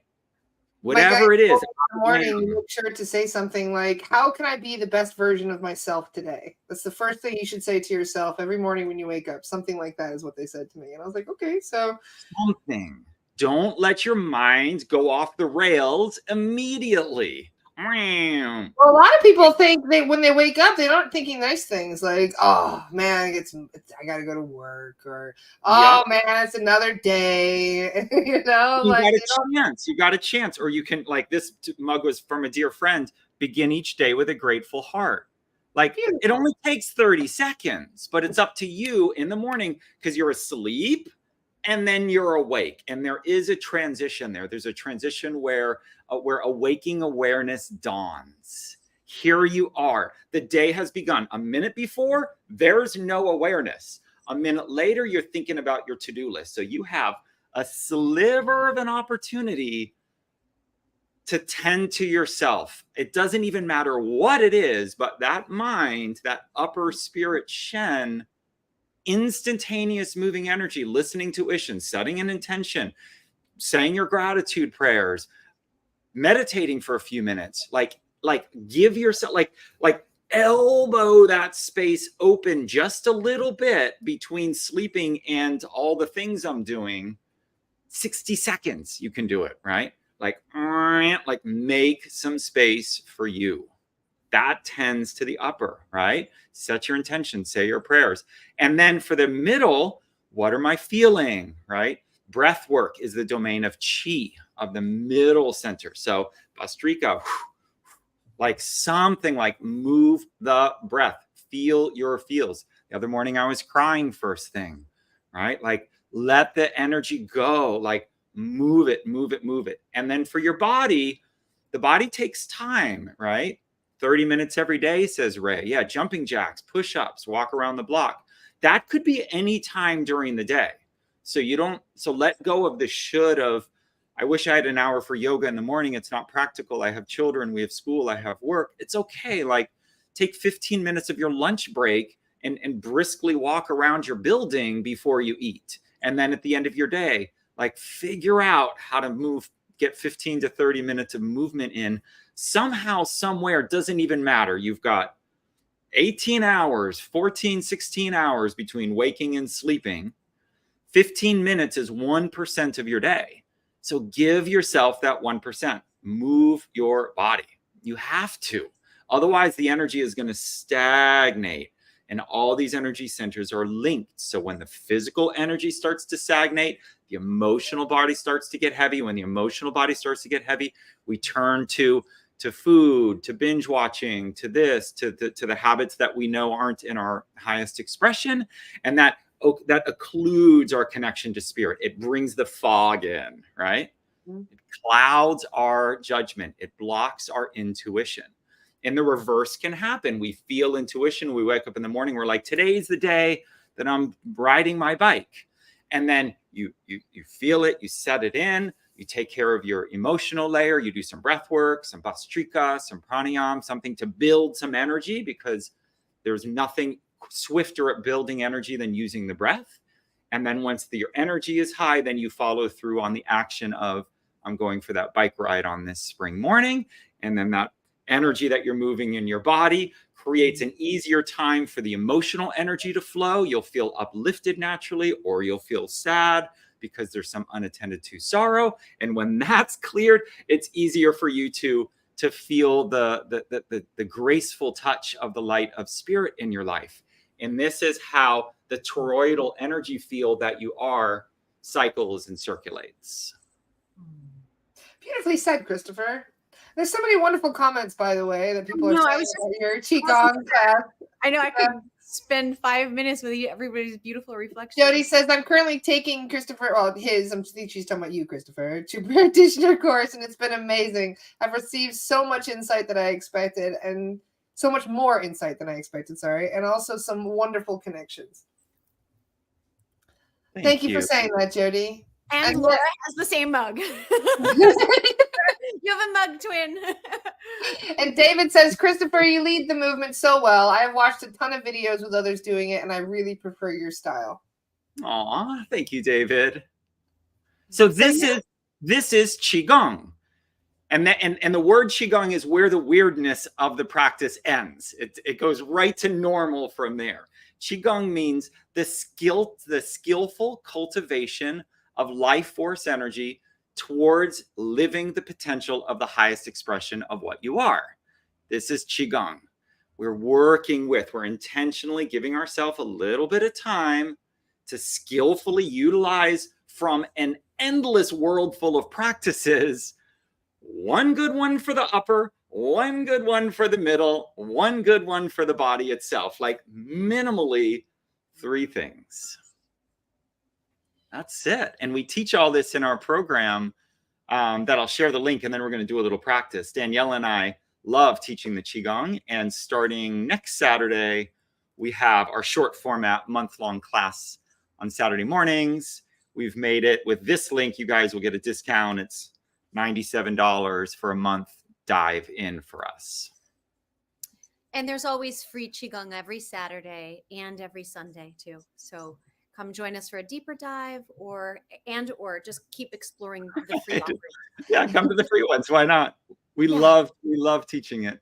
Whatever it is. In the morning, make sure to say something like, how can I be the best version of myself today? That's the first thing you should say to yourself every morning when you wake up. Something like that is what they said to me. And I was like, okay, so. Something. Don't let your mind go off the rails immediately. Well, a lot of people think when they wake up, they're not thinking nice things like, oh man, I gotta go to work, or oh man, it's another day. You know, you got a chance. Or you can, like, this mug was from a dear friend, begin each day with a grateful heart. Like, it only takes 30 seconds, but it's up to you in the morning, because you're asleep and then you're awake. And there is a transition there. There's a transition where awaking awareness dawns. Here you are. The day has begun. A minute before, there's no awareness. A minute later, you're thinking about your to-do list. So you have a sliver of an opportunity to tend to yourself. It doesn't even matter what it is, but that mind, that upper spirit Shen, instantaneous moving energy, listening to tuition, setting an intention, saying your gratitude prayers, meditating for a few minutes, like give yourself, like elbow that space open just a little bit between sleeping and all the things I'm doing. 60 seconds, you can do it, right? Like make some space for you. That tends to the upper, right? Set your intention, say your prayers. And then for the middle, what am I feeling, right? Breath work is the domain of chi, of the middle center. So Bastrika, like something like move the breath, feel your feels. The other morning I was crying first thing, right? Like let the energy go, like move it, move it, move it. And then for your body, the body takes time, right? 30 minutes every day, says Ray. Yeah, jumping jacks, push-ups, walk around the block. That could be any time during the day. So let go of the should of, I wish I had an hour for yoga in the morning. It's not practical. I have children, we have school, I have work. It's okay. Like take 15 minutes of your lunch break and briskly walk around your building before you eat. And then at the end of your day, like figure out how to move, get 15 to 30 minutes of movement in. Somehow, somewhere, doesn't even matter. You've got 18 hours, 14, 16 hours between waking and sleeping. 15 minutes is 1% of your day. So give yourself that 1%. Move your body. You have to. Otherwise, the energy is going to stagnate. And all these energy centers are linked. So when the physical energy starts to stagnate, the emotional body starts to get heavy. When the emotional body starts to get heavy, we turn to food, to binge watching, to this, to the habits that we know aren't in our highest expression. And that occludes our connection to spirit. It brings the fog in, right? It clouds our judgment. It blocks our intuition. And the reverse can happen. We feel intuition. We wake up in the morning. We're like, today's the day that I'm riding my bike. And then you feel it. You set it in. You take care of your emotional layer. You do some breath work, some Bastrika, some pranayama, something to build some energy, because there's nothing swifter at building energy than using the breath. And then once your energy is high, then you follow through on the action of, I'm going for that bike ride on this spring morning. And then that energy that you're moving in your body creates an easier time for the emotional energy to flow. You'll feel uplifted naturally, or you'll feel sad because there's some unattended to sorrow. And when that's cleared, it's easier for you to feel the graceful touch of the light of spirit in your life. And this is how the toroidal energy field that you are cycles and circulates. Beautifully said, Christopher. There's so many wonderful comments, by the way, that people are No, I saying was just about your Qigong class. I know I could spend 5 minutes with everybody's beautiful reflections. Jody says, I'm currently taking Christopher, well, I think she's talking about you, Christopher, to practitioner course, and it's been amazing. I've received so much insight that I expected, and so much more insight than I expected, and also some wonderful connections. Thank you for saying that, Jody. And Laura has the same mug. You have a mug twin. And David says, Christopher, you lead the movement so well. I have watched a ton of videos with others doing it, and I really prefer your style. Aw, thank you, David. So this is Qigong. And the word Qigong is where the weirdness of the practice ends. It goes right to normal from there. Qigong means the skillful cultivation of life force energy towards living the potential of the highest expression of what you are. This is Qigong. We're intentionally giving ourselves a little bit of time to skillfully utilize from an endless world full of practices, one good one for the upper, one good one for the middle, one good one for the body itself, like minimally 3 things. That's it. And we teach all this in our program that I'll share the link, and then we're going to do a little practice. Daniela and I love teaching the Qigong, and starting next Saturday, we have our short format month-long class on Saturday mornings. We've made it with this link. You guys will get a discount. It's $97 for a month dive in for us. And there's always free Qigong every Saturday and every Sunday too. So come join us for a deeper dive or just keep exploring the free offerings. Yeah, come to the free ones. Why not? We love teaching it.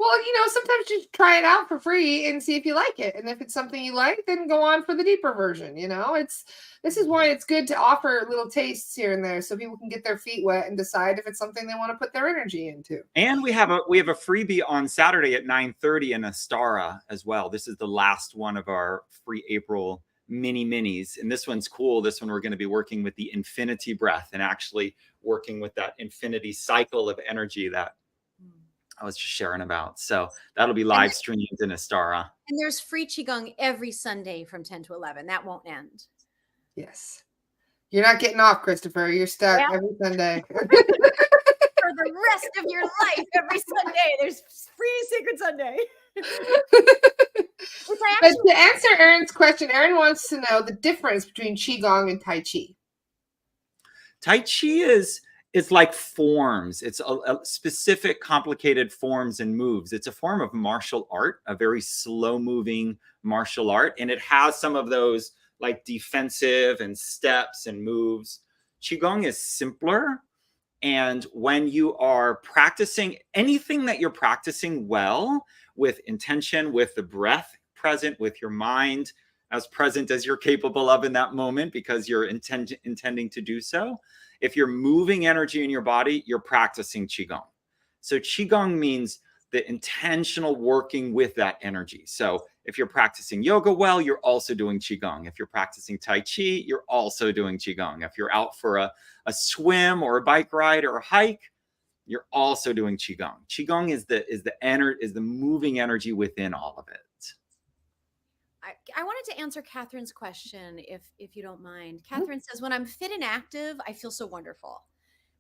Well, sometimes you try it out for free and see if you like it. And if it's something you like, then go on for the deeper version. This is why it's good to offer little tastes here and there so people can get their feet wet and decide if it's something they want to put their energy into. And we have a freebie on Saturday at 9:30 in ASTARA as well. This is the last one of our free April minis. And this one's cool. This one, we're going to be working with the infinity breath and actually working with that infinity cycle of energy that I was just sharing about. So that'll be live streamed in ASTARA. And there's free Qigong every Sunday from 10 to 11. That won't end. Yes. You're not getting off, Christopher. You're stuck every Sunday. For the rest of your life, every Sunday, there's free Sacred Sunday. But to answer Aaron's question, Aaron wants to know the difference between Qigong and Tai Chi. Tai Chi is like forms. It's a specific, complicated forms and moves. It's a form of martial art, a very slow-moving martial art, and it has some of those like defensive and steps and moves. Qigong is simpler, and when you are practicing anything that you're practicing well, with intention, with the breath present, with your mind as present as you're capable of in that moment, because you're intending to do so. If you're moving energy in your body, you're practicing Qigong. So Qigong means the intentional working with that energy. So if you're practicing yoga well, you're also doing Qigong. If you're practicing Tai Chi, you're also doing Qigong. If you're out for a swim or a bike ride or a hike, you're also doing Qigong. Qigong is the moving energy within all of it. I wanted to answer Catherine's question, if you don't mind. Catherine says, when I'm fit and active, I feel so wonderful.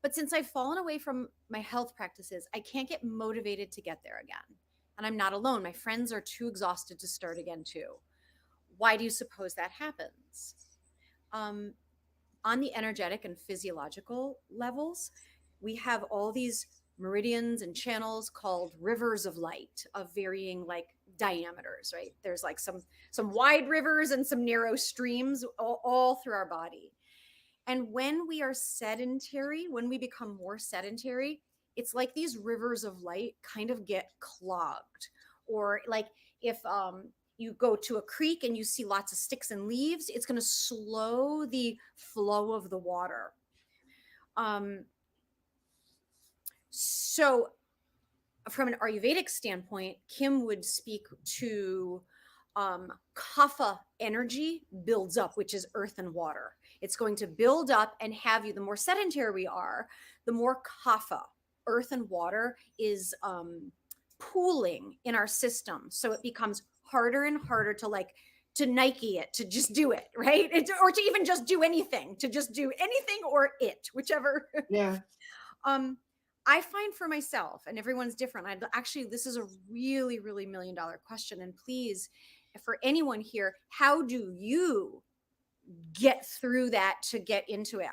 But since I've fallen away from my health practices, I can't get motivated to get there again. And I'm not alone. My friends are too exhausted to start again too. Why do you suppose that happens? On the energetic and physiological levels, we have all these meridians and channels called rivers of light of varying diameters, right? There's some wide rivers and some narrow streams all through our body. And when we are sedentary, when we become more sedentary, it's like these rivers of light kind of get clogged. Or like if you go to a creek and you see lots of sticks and leaves, it's going to slow the flow of the water. So from an Ayurvedic standpoint, Kim would speak to kapha energy builds up, which is earth and water. It's going to build up and have you, the more sedentary we are, the more kapha, earth and water, is pooling in our system. So it becomes harder and harder to Nike it, to just do it, right? Or to even just do anything, to just do anything or it, whichever. Yeah. I find for myself, and everyone's different. Actually, this is a really, really $1 million question. And please, for anyone here, how do you get through that to get into it?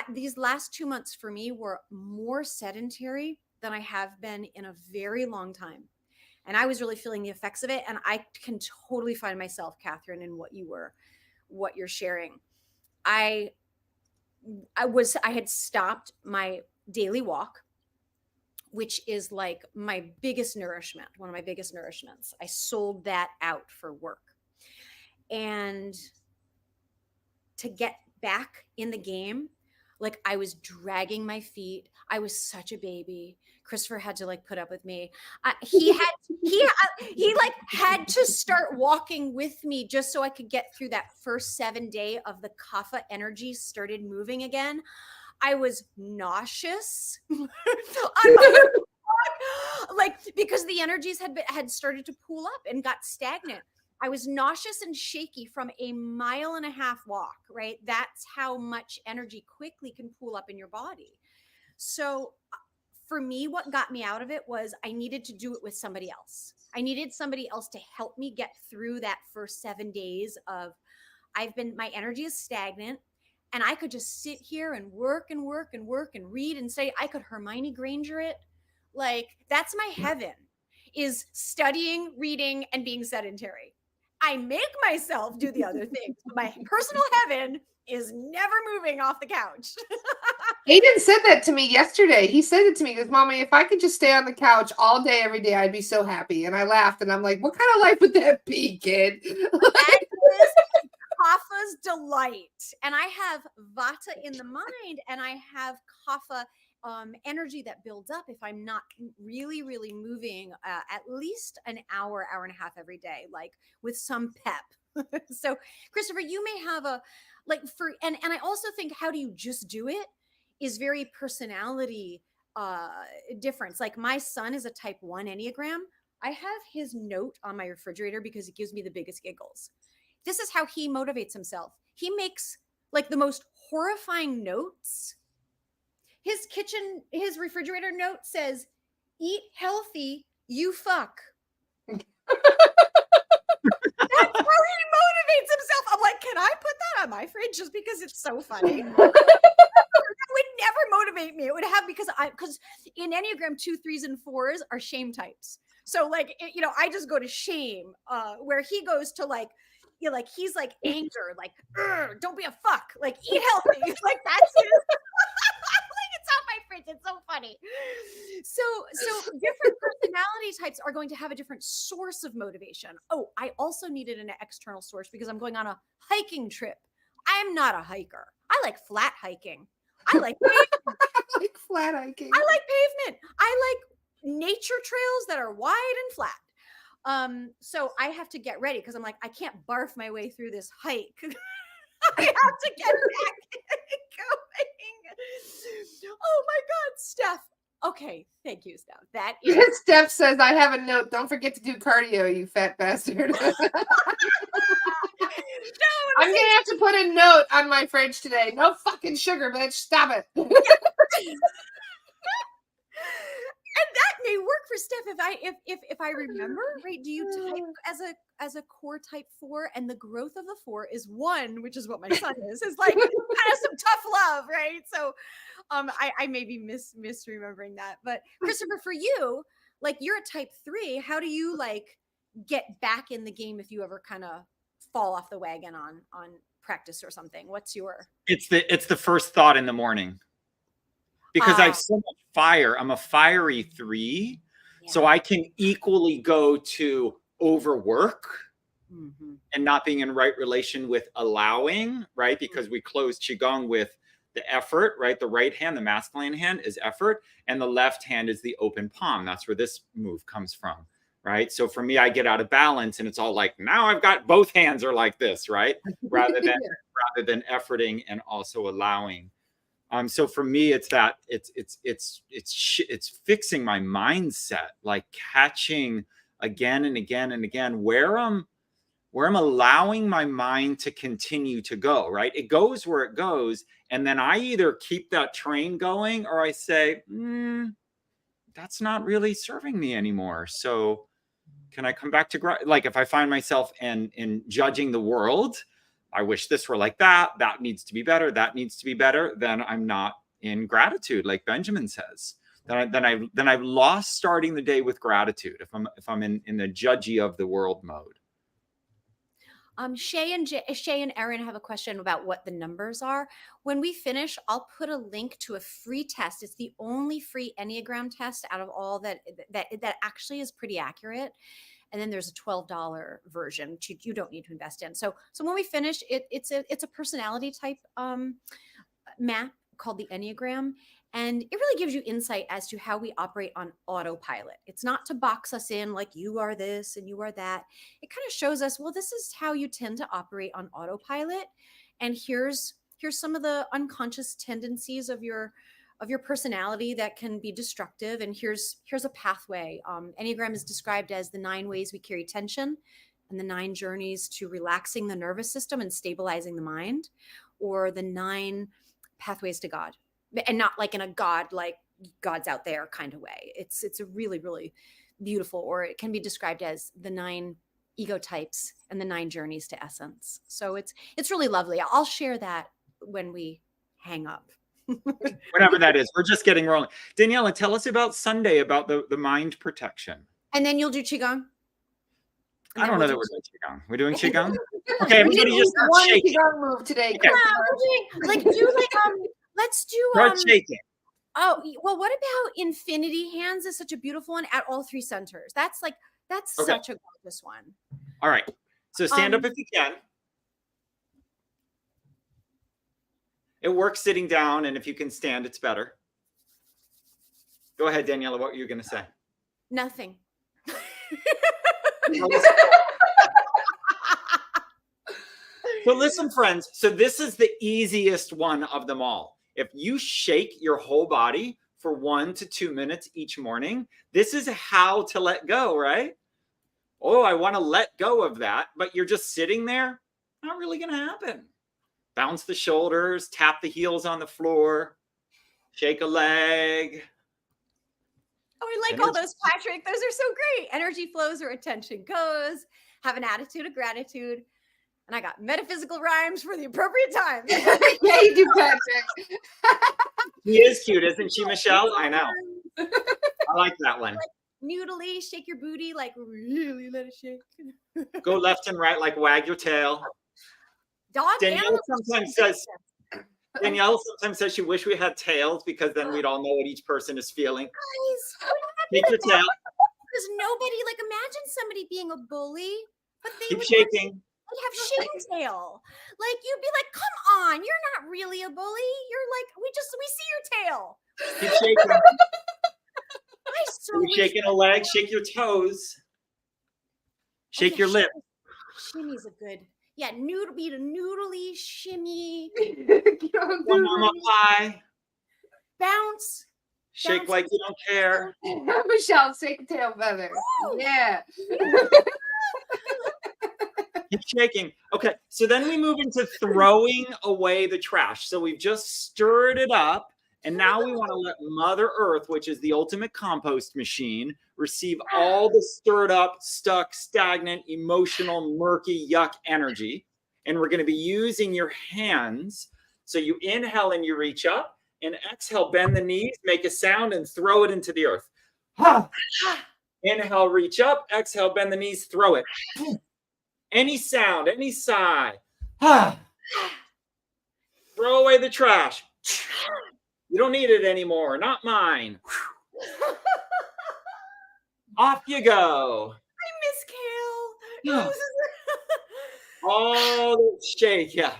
These last 2 months for me were more sedentary than I have been in a very long time. And I was really feeling the effects of it. And I can totally find myself, Catherine, in what you're sharing. I had stopped my daily walk, which is like my biggest nourishment, one of my biggest nourishments. I sold that out for work. And to get back in the game, like I was dragging my feet. I was such a baby. Christopher had to like put up with me. He had to start walking with me just so I could get through that first 7 day of the kapha energy started moving again. I was nauseous. Like, because the energies had started to pool up and got stagnant. I was nauseous and shaky from a 1.5 mile walk, right? That's how much energy quickly can pool up in your body. So for me, what got me out of it was I needed to do it with somebody else. I needed somebody else to help me get through that first 7 days of my energy is stagnant, and I could just sit here and work and work and work and read and say, I could Hermione Granger it. Like, that's my heaven, is studying, reading, and being sedentary. I make myself do the other things, but my personal heaven is never moving off the couch. Aiden said that to me yesterday. He said it to me. He goes, Mommy, if I could just stay on the couch all day, every day, I'd be so happy. And I laughed, and I'm like, what kind of life would that be, kid? That is kapha's delight. And I have vata in the mind, and I have kapha energy that builds up if I'm not really, really moving at least an hour, hour and a half every day, like with some pep. So, Christopher, you may have and I also think, how do you just do it is very personality difference. Like, my son is a type 1 Enneagram. I have his note on my refrigerator because it gives me the biggest giggles. This is how he motivates himself. He makes like the most horrifying notes. His refrigerator note says, eat healthy, you fuck. That's how he motivates himself. I'm like, can I put that on my fridge just because it's so funny? That would never motivate me. It would have, because in Enneagram 2, 3s, and 4s are shame types. So like, I just go to shame, where he goes to like, he's like anger, like, don't be a fuck, like eat healthy. Like, that's his. It's on my fridge. It's so funny. So different personality types are going to have a different source of motivation. Oh, I also needed an external source because I'm going on a hiking trip. I am not a hiker. I like flat hiking. I like pavement. I like flat hiking. I like pavement. I like nature trails that are wide and flat. So I have to get ready because I'm like, I can't barf my way through this hike. I have to get back going. Oh my God, Steph. Okay, thank you, Steph. That is. Steph says, I have a note. Don't forget to do cardio, you fat bastard. I'm going to have to put a note on my fridge today. No fucking sugar, bitch. Stop it. And that may work for Steph if I remember right. Do you type as a core type 4, and the growth of the 4 is 1, which is what my son is like kind of some tough love, right? So I may be misremembering that. But Christopher, for you, like, you're a type 3. How do you like get back in the game if you ever kind of fall off the wagon on practice or something? What's your? It's the first thought in the morning. Because I have so much fire. I'm a fiery 3. Yeah. So I can equally go to overwork and not being in right relation with allowing, right? Because we close Qigong with the effort, right? The right hand, the masculine hand, is effort. And the left hand is the open palm. That's where this move comes from. right? So for me, I get out of balance and it's all like, now I've got both hands are like this, right? Rather than efforting and also allowing. So for me, it's that it's fixing my mindset, like catching again and again and again where I'm allowing my mind to continue to go, right? It goes where it goes. And then I either keep that train going or I say, that's not really serving me anymore. So can I come back to, like, if I find myself in judging the world, I wish this were like that, that needs to be better, that needs to be better, then I'm not in gratitude, like Benjamin says. Then I've lost starting the day with gratitude if I'm in the judgy of the world mode. Shay and Erin have a question about what the numbers are. When we finish, I'll put a link to a free test. It's the only free Enneagram test out of all that actually is pretty accurate. And then there's a $12 version, which you don't need to invest in. So when we finish, it's a personality type map called the Enneagram. And it really gives you insight as to how we operate on autopilot. It's not to box us in like you are this and you are that. It kind of shows us, well, this is how you tend to operate on autopilot. And here's some of the unconscious tendencies of your personality that can be destructive. And here's a pathway. Enneagram is described as the 9 ways we carry tension and the 9 journeys to relaxing the nervous system and stabilizing the mind, or the 9 pathways to God. And not like in a God, like God's out there kind of way. It's a really, really beautiful, or it can be described as the 9 ego types and the 9 journeys to essence. So it's really lovely. I'll share that when we hang up. Whatever that is, we're just getting rolling. Daniela, tell us about Sunday, about the mind protection. And then you'll do Qigong. I don't know that we're doing Qigong. We're doing Qigong? Okay, everybody just one shake it. Qigong move today. Okay. Let's do Start shaking. Oh, well, what about infinity hands is such a beautiful one at all 3 centers. That's okay. Such a gorgeous one. All right. So stand up if you can. It works sitting down, and if you can stand, it's better. Go ahead, Daniela. What were you going to say? Nothing. So listen, friends. So this is the easiest one of them all. If you shake your whole body for 1 to 2 minutes each morning, this is how to let go, right? Oh, I want to let go of that, but you're just sitting there. Not really going to happen. Bounce the shoulders, tap the heels on the floor, shake a leg. Oh, I like all those, Patrick. Those are so great. Energy flows where attention goes. Have an attitude of gratitude. And I got metaphysical rhymes for the appropriate time. Yeah, you do, Patrick. She is cute, isn't she, Michelle? I know. I like that one. Like, noodly, shake your booty, like really let it shake. Go left and right, like wag your tail. Danielle sometimes says she wish we had tails because then we'd all know what each person is feeling. Guys, Shake your tail. Because nobody, like, imagine somebody being a bully, but they keep shaking. They'd have shake tail. Like, you'd be like, come on, you're not really a bully. You're like, we see your tail. Keep shaking. You're shaking a leg, shake your toes. Shake your lip. Shimmy's a good, be the noodly shimmy. Mama pie. Bounce. Shake bounce like you don't care. Michelle, shake a tail feather. Ooh. Yeah. Keep shaking. Okay, so then we move into throwing away the trash. So we've just stirred it up, and now we want to let Mother Earth, which is the ultimate compost machine, receive all the stirred up, stuck, stagnant, emotional, murky, yuck energy. And we're going to be using your hands. So you inhale and you reach up, and exhale, bend the knees, make a sound, and throw it into the earth. Inhale, reach up. Exhale, bend the knees, throw it. Any sound, any sigh. Throw away the trash. You don't need it anymore. Not mine. Off you go. I miss Kale. Oh, shake. Yeah.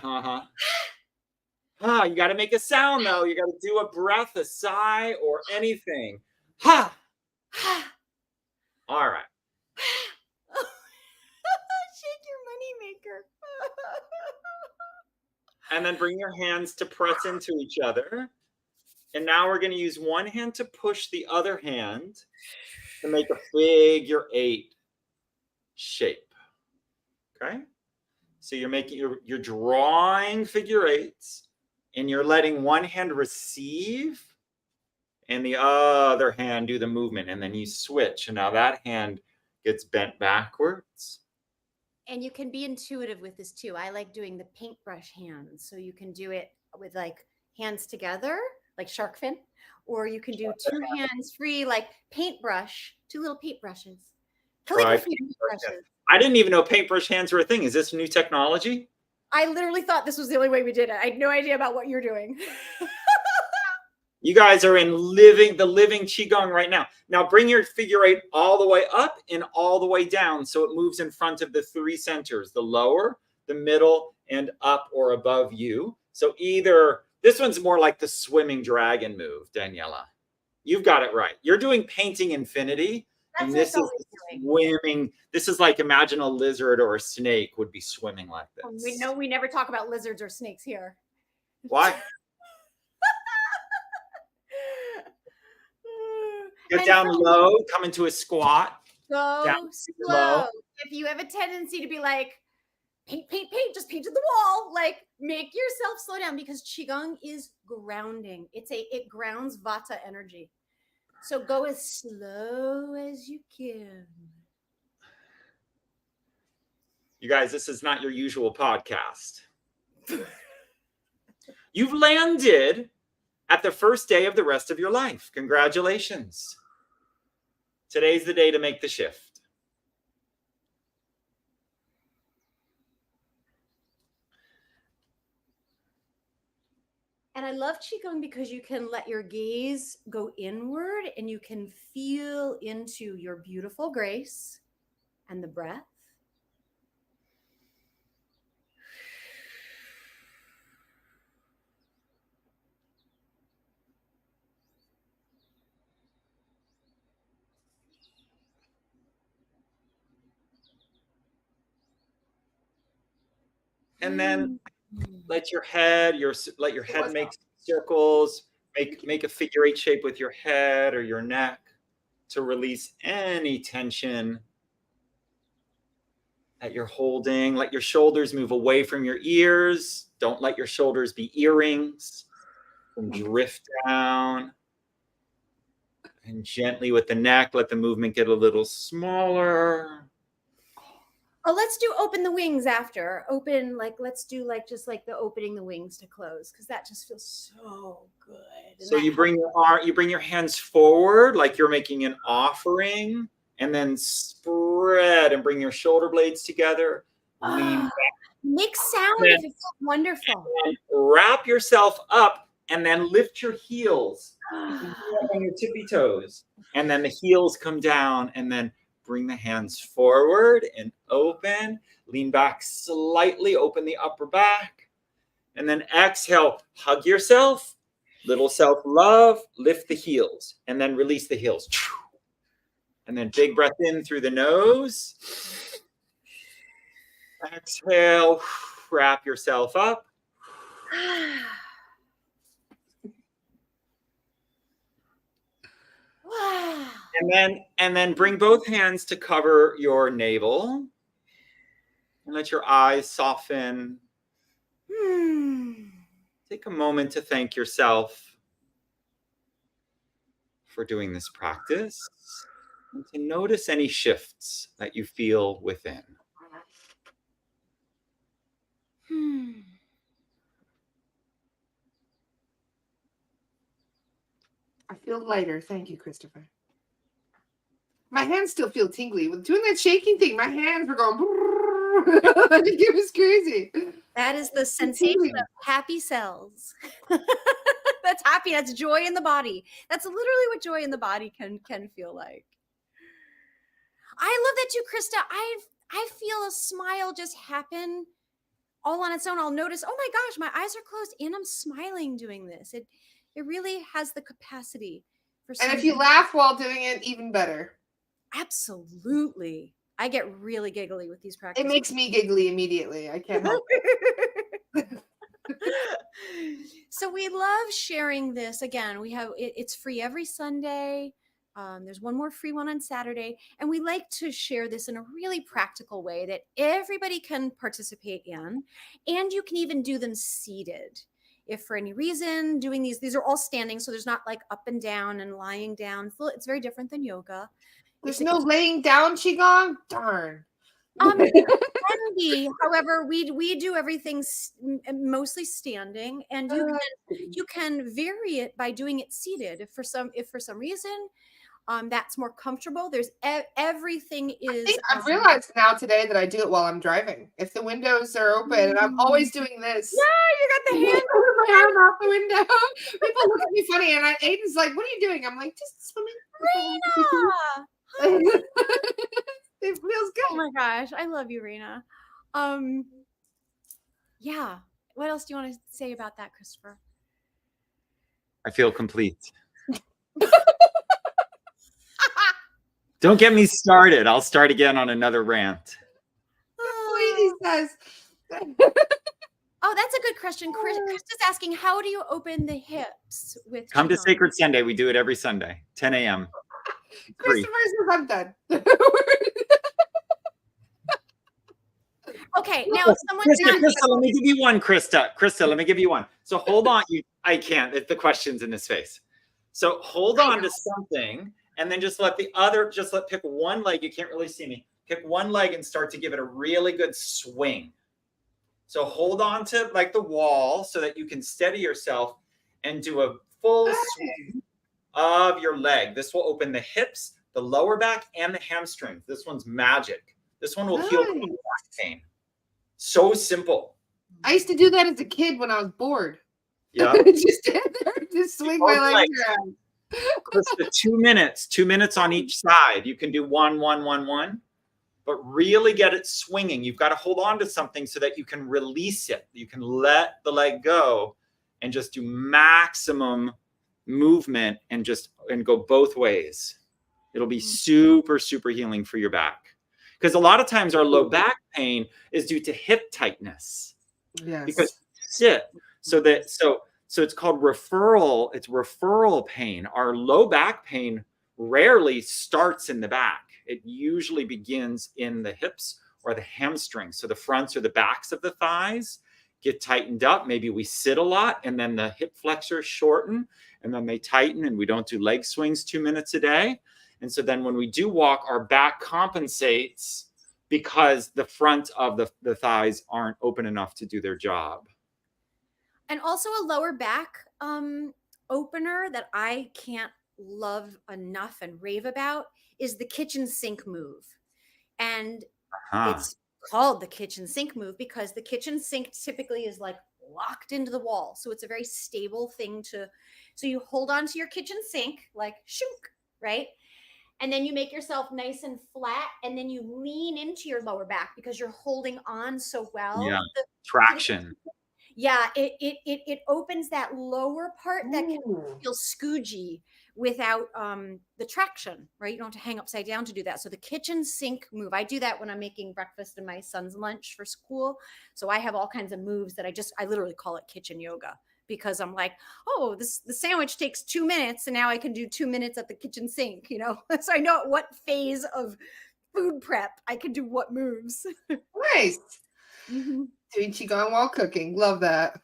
You got to make a sound, though. You got to do a breath, a sigh, or anything. All right. And then bring your hands to press into each other. And now we're going to use one hand to push the other hand to make a figure 8 shape. Okay? So you're drawing figure 8s, and you're letting one hand receive and the other hand do the movement, and then you switch, and now that hand gets bent backwards. And you can be intuitive with this too. I like doing the paintbrush hands, so you can do it with like hands together, like shark fin, or you can do two hands free, like paintbrush, two little paintbrushes. Calligraphy paintbrushes. I didn't even know paintbrush hands were a thing. Is this new technology? I literally thought this was the only way we did it. I had no idea about what you're doing. You guys are in the living Qigong right now. Now bring your figure 8 all the way up and all the way down so it moves in front of the 3 centers, the lower, the middle, and up or above you. So either, this one's more like the swimming dragon move, Daniela. You've got it right. You're doing painting infinity. And this is swimming. This is like, imagine a lizard or a snake would be swimming like this. We know we never talk about lizards or snakes here. Why? Get down low, come into a squat. Go slow. If you have a tendency to be like, paint, just paint to the wall, like make yourself slow down, because Qigong is grounding. It grounds Vata energy. So go as slow as you can. You guys, this is not your usual podcast. You've landed at the first day of the rest of your life. Congratulations. Today's the day to make the shift. And I love Qigong because you can let your gaze go inward and you can feel into your beautiful grace and the breath. And then let your head make circles, make a figure 8 shape with your head or your neck to release any tension that you're holding. Let your shoulders move away from your ears. Don't let your shoulders be earrings. And drift down. And gently with the neck, let the movement get a little smaller. Oh, let's do open the wings after. Let's do just like the opening the wings to close, because that just feels so good. And so you bring your hands forward like you're making an offering, and then spread and bring your shoulder blades together. Lean back. Make sound if it feels wonderful. And wrap yourself up and then lift your heels. On your tippy toes. And then the heels come down, and then bring the hands forward and open. Lean back slightly, open the upper back. And then exhale, hug yourself, little self-love, lift the heels, and then release the heels. And then big breath in through the nose. Exhale, wrap yourself up. Wow. And then bring both hands to cover your navel. And let your eyes soften. Take a moment to thank yourself for doing this practice, and to notice any shifts that you feel within. I feel lighter. Thank you, Christopher. My hands still feel tingly. With doing that shaking thing, my hands were going. It was crazy. That is the sensation of happy cells. That's happy. That's joy in the body. That's literally what joy in the body can feel like. I love that too, Krista. I feel a smile just happen all on its own. I'll notice, oh my gosh, my eyes are closed and I'm smiling doing this. It really has the capacity for. And if you laugh while doing it, even better. Absolutely. I get really giggly with these It practices. makes me giggly immediately. I can't help it. So we love sharing this. Again, we have it's free every Sunday. There's one more free one on Saturday, and we like to share this in a really practical way that everybody can participate in, and you can even do them seated. If for any reason doing these are all standing, so there's not like up and down and lying down. It's very different than yoga. There's no laying down, Qigong? Darn. Can be. However, we do everything mostly standing, and you can vary it by doing it seated. If for some reason that's more comfortable, there's everything is. I've realized now today that I do it while I'm driving. If the windows are open, and I'm always doing this. Yeah, you got the hand. My arm out the window. People look at me funny, and Aiden's like, "What are you doing?" I'm like, "Just swimming." Rena! It feels good. Oh my gosh, I love you, Rena. Yeah. What else do you want to say about that, Christopher? I feel complete. Don't get me started. I'll start again on another rant. He says. Oh, that's a good question. Chris is asking, how do you open the hips with Come to Qigong? Sacred Sunday. We do it every Sunday, 10 a.m. Christopher says I'm done. Okay, now if someone Krista, let me give you one, Krista, let me give you one. So hold on. I can't. The question's in his face. So hold on to something, and then just let pick one leg. You can't really see me. Pick one leg and start to give it a really good swing. So hold on to like the wall so that you can steady yourself and do a full swing of your leg. This will open the hips, the lower back, and the hamstrings. This one's magic. This one will heal back pain. So simple. I used to do that as a kid when I was bored. Yeah. Just stand there, just swing my legs around. Krista, 2 minutes on each side. You can do one, but really get it swinging. You've got to hold on to something so that you can release it. You can let the leg go and just do maximum movement and go both ways. It'll be super, super healing for your back. Because a lot of times our low back pain is due to hip tightness. Yes. Because sit. So it's called referral. It's referral pain. Our low back pain rarely starts in the back. It usually begins in the hips or the hamstrings. So the fronts or the backs of the thighs get tightened up. Maybe we sit a lot and then the hip flexors shorten and then they tighten, and we don't do leg swings 2 minutes a day. And so then when we do walk, our back compensates because the front of the thighs aren't open enough to do their job. And also a lower back opener that I can't love enough and rave about is the kitchen sink move. And it's called the kitchen sink move because the kitchen sink typically is like locked into the wall. So it's a very stable thing so you hold on to your kitchen sink like shook, right? And then you make yourself nice and flat, and then you lean into your lower back because you're holding on so well. Yeah, traction. Yeah, it opens that lower part that can feel scoogey without the traction, right? You don't have to hang upside down to do that. So the kitchen sink move, I do that when I'm making breakfast and my son's lunch for school. So I have all kinds of moves that I literally call it kitchen yoga because I'm like, oh, the sandwich takes 2 minutes and now I can do 2 minutes at the kitchen sink, you know? So I know at what phase of food prep I can do what moves. Nice. Mm-hmm. Doing Qigong while cooking. Love that.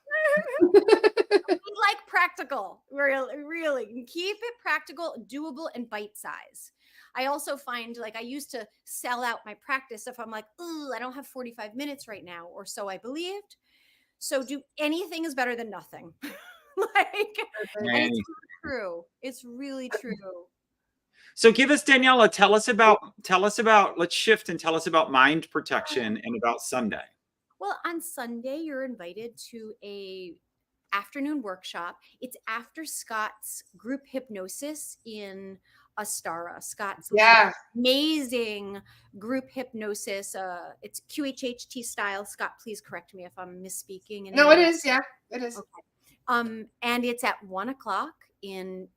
Like practical, really keep it practical, doable, and bite size. I also find like I used to sell out my practice if I'm like, I don't have 45 minutes right now, or so I believed. So do anything is better than nothing. And it's true. It's really true. So give us, Daniela, tell us about, let's shift and tell us about mind protection and about Sunday. Well, on Sunday, you're invited to a afternoon workshop. It's after Scott's group hypnosis in ASTARA. Scott's amazing group hypnosis. It's QHHT style. Scott, please correct me if I'm misspeaking. No, it is. Yeah, it is. Okay. And it's at 1:00 in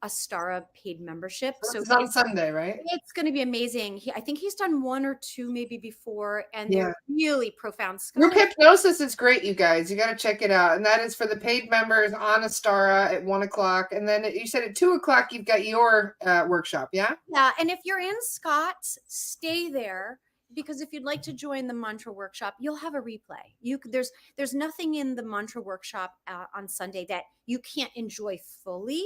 ASTARA paid membership. So So it's on Sunday, right? it's going to be amazing. I think he's done 1 or 2 maybe before, and Yeah. they're really profound. Group hypnosis is great, you guys. You got to check it out. And that is for the paid members on ASTARA at 1 o'clock. And then you said at 2 o'clock, you've got your workshop, yeah? Yeah. And if you're in Scott's, stay there, because if you'd like to join the mantra workshop, you'll have a replay. There's nothing in the mantra workshop on Sunday that you can't enjoy fully.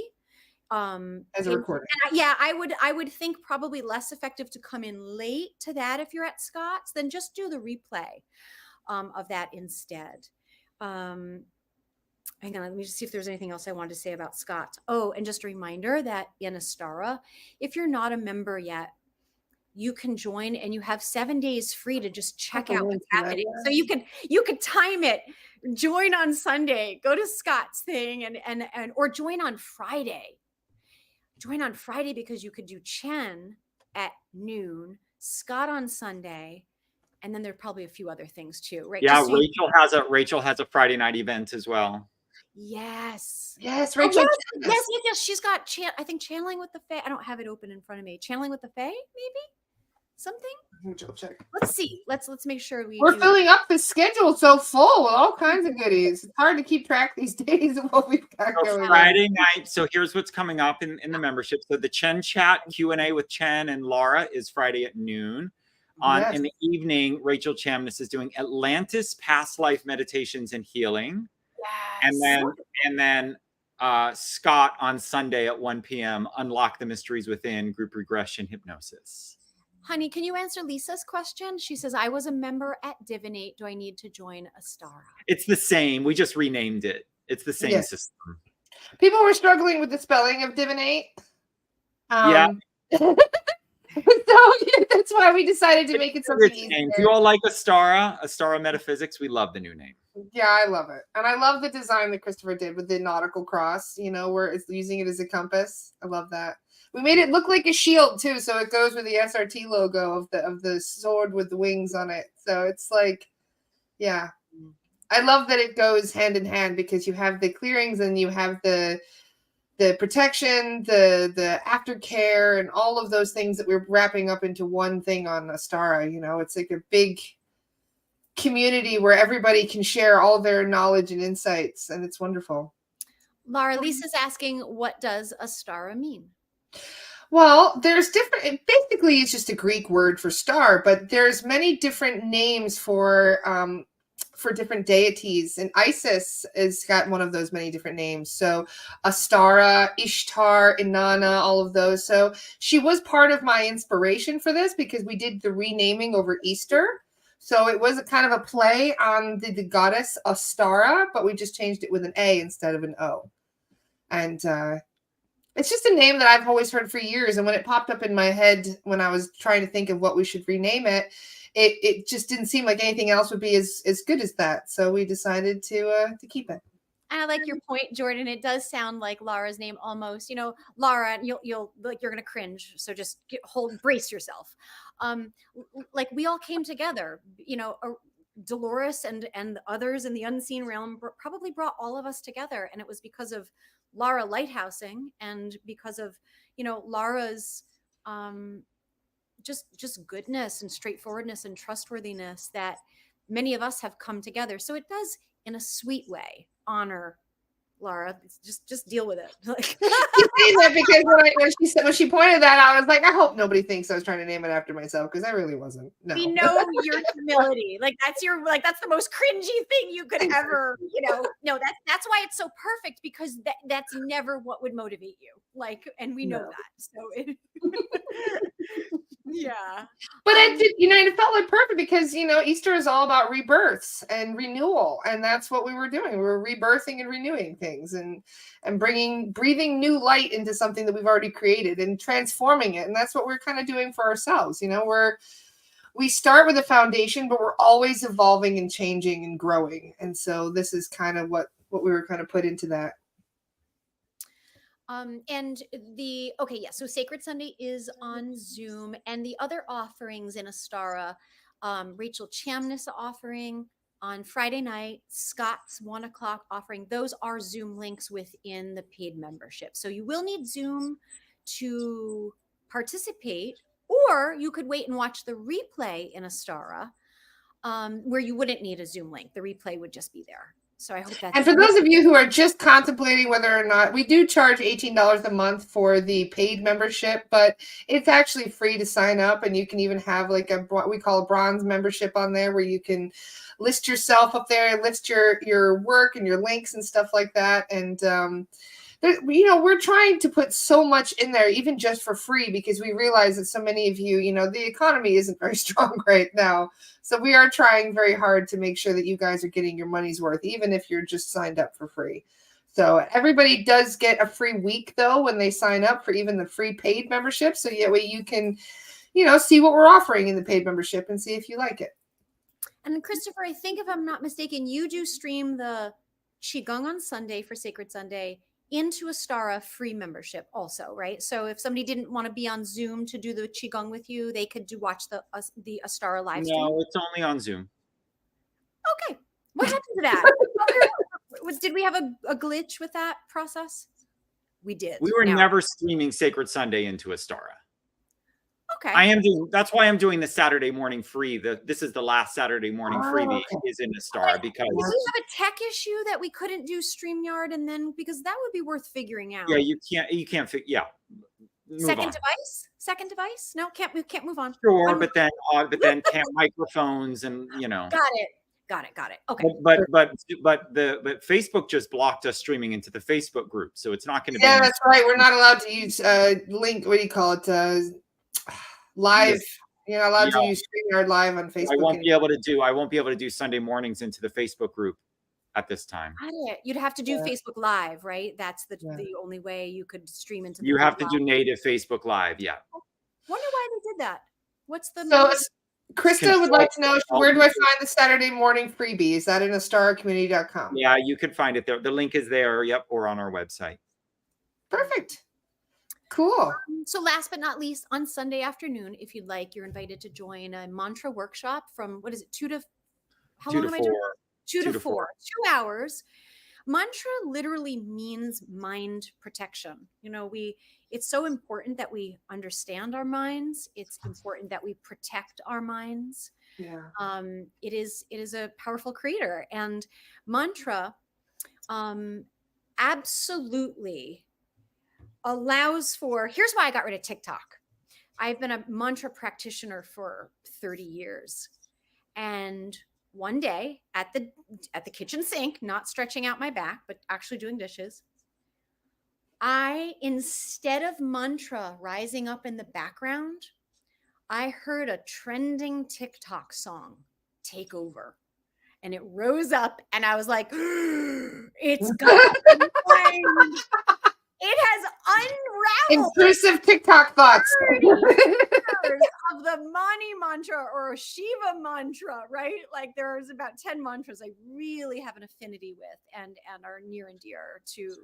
As a recording. I would think probably less effective to come in late to that if you're at Scott's, than just do the replay of that instead. Hang on, let me just see if there's anything else I wanted to say about Scott's. Oh, and just a reminder that in ASTARA, if you're not a member yet, you can join, and you have 7 days free to just check out what's happening. So you can time it, join on Sunday, go to Scott's thing, and or join on Friday. Join on Friday, because you could do Chen at noon, Scott on Sunday, and then there are probably a few other things too, right? Yeah, Rachel has a Friday night event as well. Yes, Rachel. Yes. She's got I think Channeling with the Fae. I don't have it open in front of me. Channeling with the Fae, maybe something. Check. Let's see. Let's make sure we're filling up the schedule so full with all kinds of goodies. It's hard to keep track these days of what we've got going Friday night. So here's what's coming up in the membership. So the Chen Chat Q&A with Chen and Laura is Friday at noon. In the evening, Rachel Chamness is doing Atlantis Past Life Meditations and Healing. Yes. And then Scott on Sunday at 1 p.m. Unlock the Mysteries Within, Group Regression Hypnosis. Honey, can you answer Lisa's question? She says, I was a member at Divinate. Do I need to join ASTARA? It's the same. We just renamed it. It's the same system. People were struggling with the spelling of Divinate. Yeah. So that's why we decided to make it something easier. If you all like ASTARA Metaphysics, we love the new name. Yeah, I love it. And I love the design that Christopher did with the nautical cross, where it's using it as a compass. I love that. We made it look like a shield too, so it goes with the SRT logo of the sword with the wings on it. So it's like, yeah. I love that it goes hand in hand, because you have the clearings and you have the protection, the aftercare, and all of those things that we're wrapping up into one thing on ASTARA. It's like a big community where everybody can share all their knowledge and insights, and it's wonderful. Laura, Lisa's asking, what does ASTARA mean? Well, there's different. Basically, it's just a Greek word for star, but there's many different names for different deities, and Isis has got one of those many different names. So ASTARA, Ishtar, Inanna, all of those. So she was part of my inspiration for this, because we did the renaming over Easter. So it was a kind of a play on the goddess ASTARA, but we just changed it with an A instead of an O. And it's just a name that I've always heard for years. And when it popped up in my head when I was trying to think of what we should rename it, it just didn't seem like anything else would be as good as that. So we decided to keep it. And I like your point, Jordan. It does sound like Laura's name almost. Laura, you'll like, you're gonna cringe. So just brace yourself. Like we all came together. Dolores and others in the unseen realm probably brought all of us together, and it was because of Laura lighthousing, and because of Laura's just goodness and straightforwardness and trustworthiness, that many of us have come together. So it does, in a sweet way, honor Laura. Just deal with it. Like, you say that because when she pointed that out, I was like, I hope nobody thinks I was trying to name it after myself, because I really wasn't. No. We know your humility. That's the most cringy thing you could ever. No, that's why it's so perfect, because that's never what would motivate you. Like, and we know that. So yeah. But it felt like perfect, because Easter is all about rebirths and renewal, and that's what we were doing. We were rebirthing and renewing things, and breathing new light into something that we've already created and transforming it. And that's what we're kind of doing for ourselves. We start with a foundation, but we're always evolving and changing and growing. And so this is kind of what we were kind of put into that. So Sacred Sunday is on Zoom, and the other offerings in ASTARA, Rachel Chamness offering, on Friday night, Scott's 1 o'clock offering. Those are Zoom links within the paid membership. So you will need Zoom to participate, or you could wait and watch the replay in ASTARA, where you wouldn't need a Zoom link. The replay would just be there. So I hope that's. And for those of you who are just contemplating whether or not, we do charge $18 a month for the paid membership, but it's actually free to sign up, and you can even have like what we call a bronze membership on there, where you can list yourself up there, list your work and your links and stuff like that. And we're trying to put so much in there, even just for free, because we realize that so many of you, the economy isn't very strong right now. So we are trying very hard to make sure that you guys are getting your money's worth, even if you're just signed up for free. So everybody does get a free week, though, when they sign up for even the free paid membership. So that way you can, see what we're offering in the paid membership and see if you like it. And Christopher, I think if I'm not mistaken, you do stream the Qigong on Sunday for Sacred Sunday into ASTARA free membership also, right? So if somebody didn't want to be on Zoom to do the Qigong with you, they could watch the ASTARA live stream. No, it's only on Zoom. Okay. What happened to that? Did we have a glitch with that process? We did. We were never streaming Sacred Sunday into ASTARA. Okay. That's why I'm doing the Saturday morning free. This is the last Saturday morning free is in ASTARA, because did we have a tech issue that we couldn't do StreamYard, and then because that would be worth figuring out. Yeah, you can't Second device? No, we can't move on. Sure, but then can't microphones and Got it. Okay. But Facebook just blocked us streaming into the Facebook group, so it's not going to be. Yeah, that's right. We're not allowed to use link. What do you call it? Live. Yes. You're not allowed to use StreamYard Live on Facebook. I won't be able to do Sunday mornings into the Facebook group at this time. Got it. You'd have to do Facebook Live, right? That's the only way you could stream into. You have to do native Facebook Live. Yeah. Wonder why they did that. What's the? So Krista would like to know, where do I find the Saturday morning freebie? Is that in astaracommunity.com? Yeah, you could find it there. The link is there. Yep, or on our website. Perfect. Cool. So last but not least, on Sunday afternoon, if you'd like, you're invited to join a mantra workshop from, 2 to 4. 2 hours. Mantra literally means mind protection. It's so important that we understand our minds. It's important that we protect our minds. Yeah. It is a powerful creator, and mantra absolutely allows for. Here's why I got rid of TikTok. I've been a mantra practitioner for 30 years, and one day at the kitchen sink, not stretching out my back, but actually doing dishes, instead of mantra rising up in the background, I heard a trending TikTok song take over, and it rose up, and I was like, it's got it has unraveled intrusive TikTok thoughts of the Mani mantra or Shiva mantra, right? Like there's about 10 mantras I really have an affinity with and are near and dear to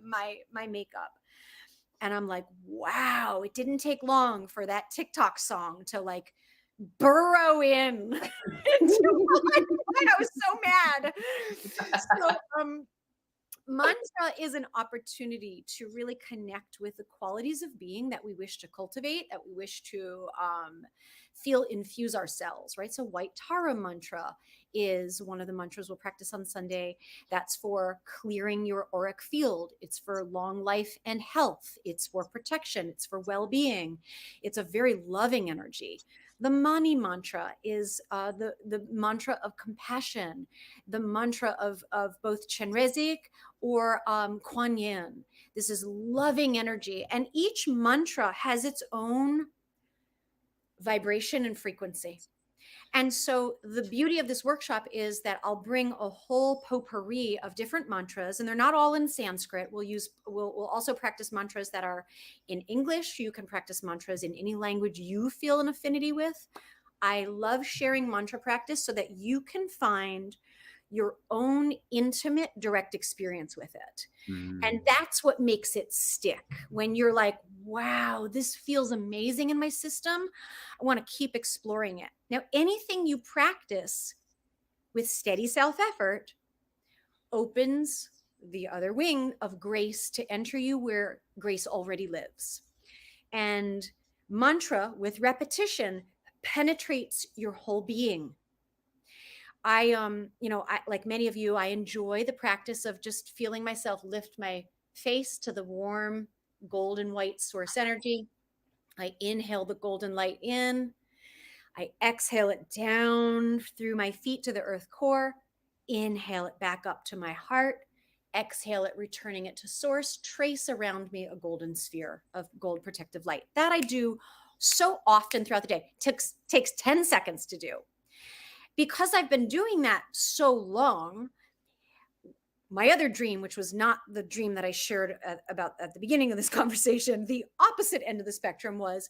my makeup. And I'm like, wow, it didn't take long for that TikTok song to like burrow in. I was so mad. So mantra is an opportunity to really connect with the qualities of being that we wish to cultivate, that we wish to feel infuse ourselves, right? So White Tara mantra is one of the mantras we'll practice on Sunday. That's for clearing your auric field. It's for long life and health. It's for protection. It's for well-being. It's a very loving energy. The Mani mantra is the mantra of compassion, the mantra of both Chenrezig or Kuan Yin. This is loving energy. And each mantra has its own vibration and frequency. And so the beauty of this workshop is that I'll bring a whole potpourri of different mantras, and they're not all in Sanskrit. We'll also practice mantras that are in English. You can practice mantras in any language you feel an affinity with. I love sharing mantra practice so that you can find your own intimate direct experience with it. And that's what makes it stick. When you're like, wow, this feels amazing in my system, I want to keep exploring it. Now, anything you practice with steady self-effort, opens the other wing of grace to enter you where grace already lives. And mantra with repetition penetrates your whole being. I like many of you, I enjoy the practice of just feeling myself lift my face to the warm golden white source energy. I inhale the golden light in. I exhale it down through my feet to the earth core. Inhale it back up to my heart. Exhale it, returning it to source. Trace around me a golden sphere of gold protective light. That I do so often throughout the day. Takes 10 seconds to do. Because I've been doing that so long, my other dream, which was not the dream that I shared about at the beginning of this conversation, the opposite end of the spectrum was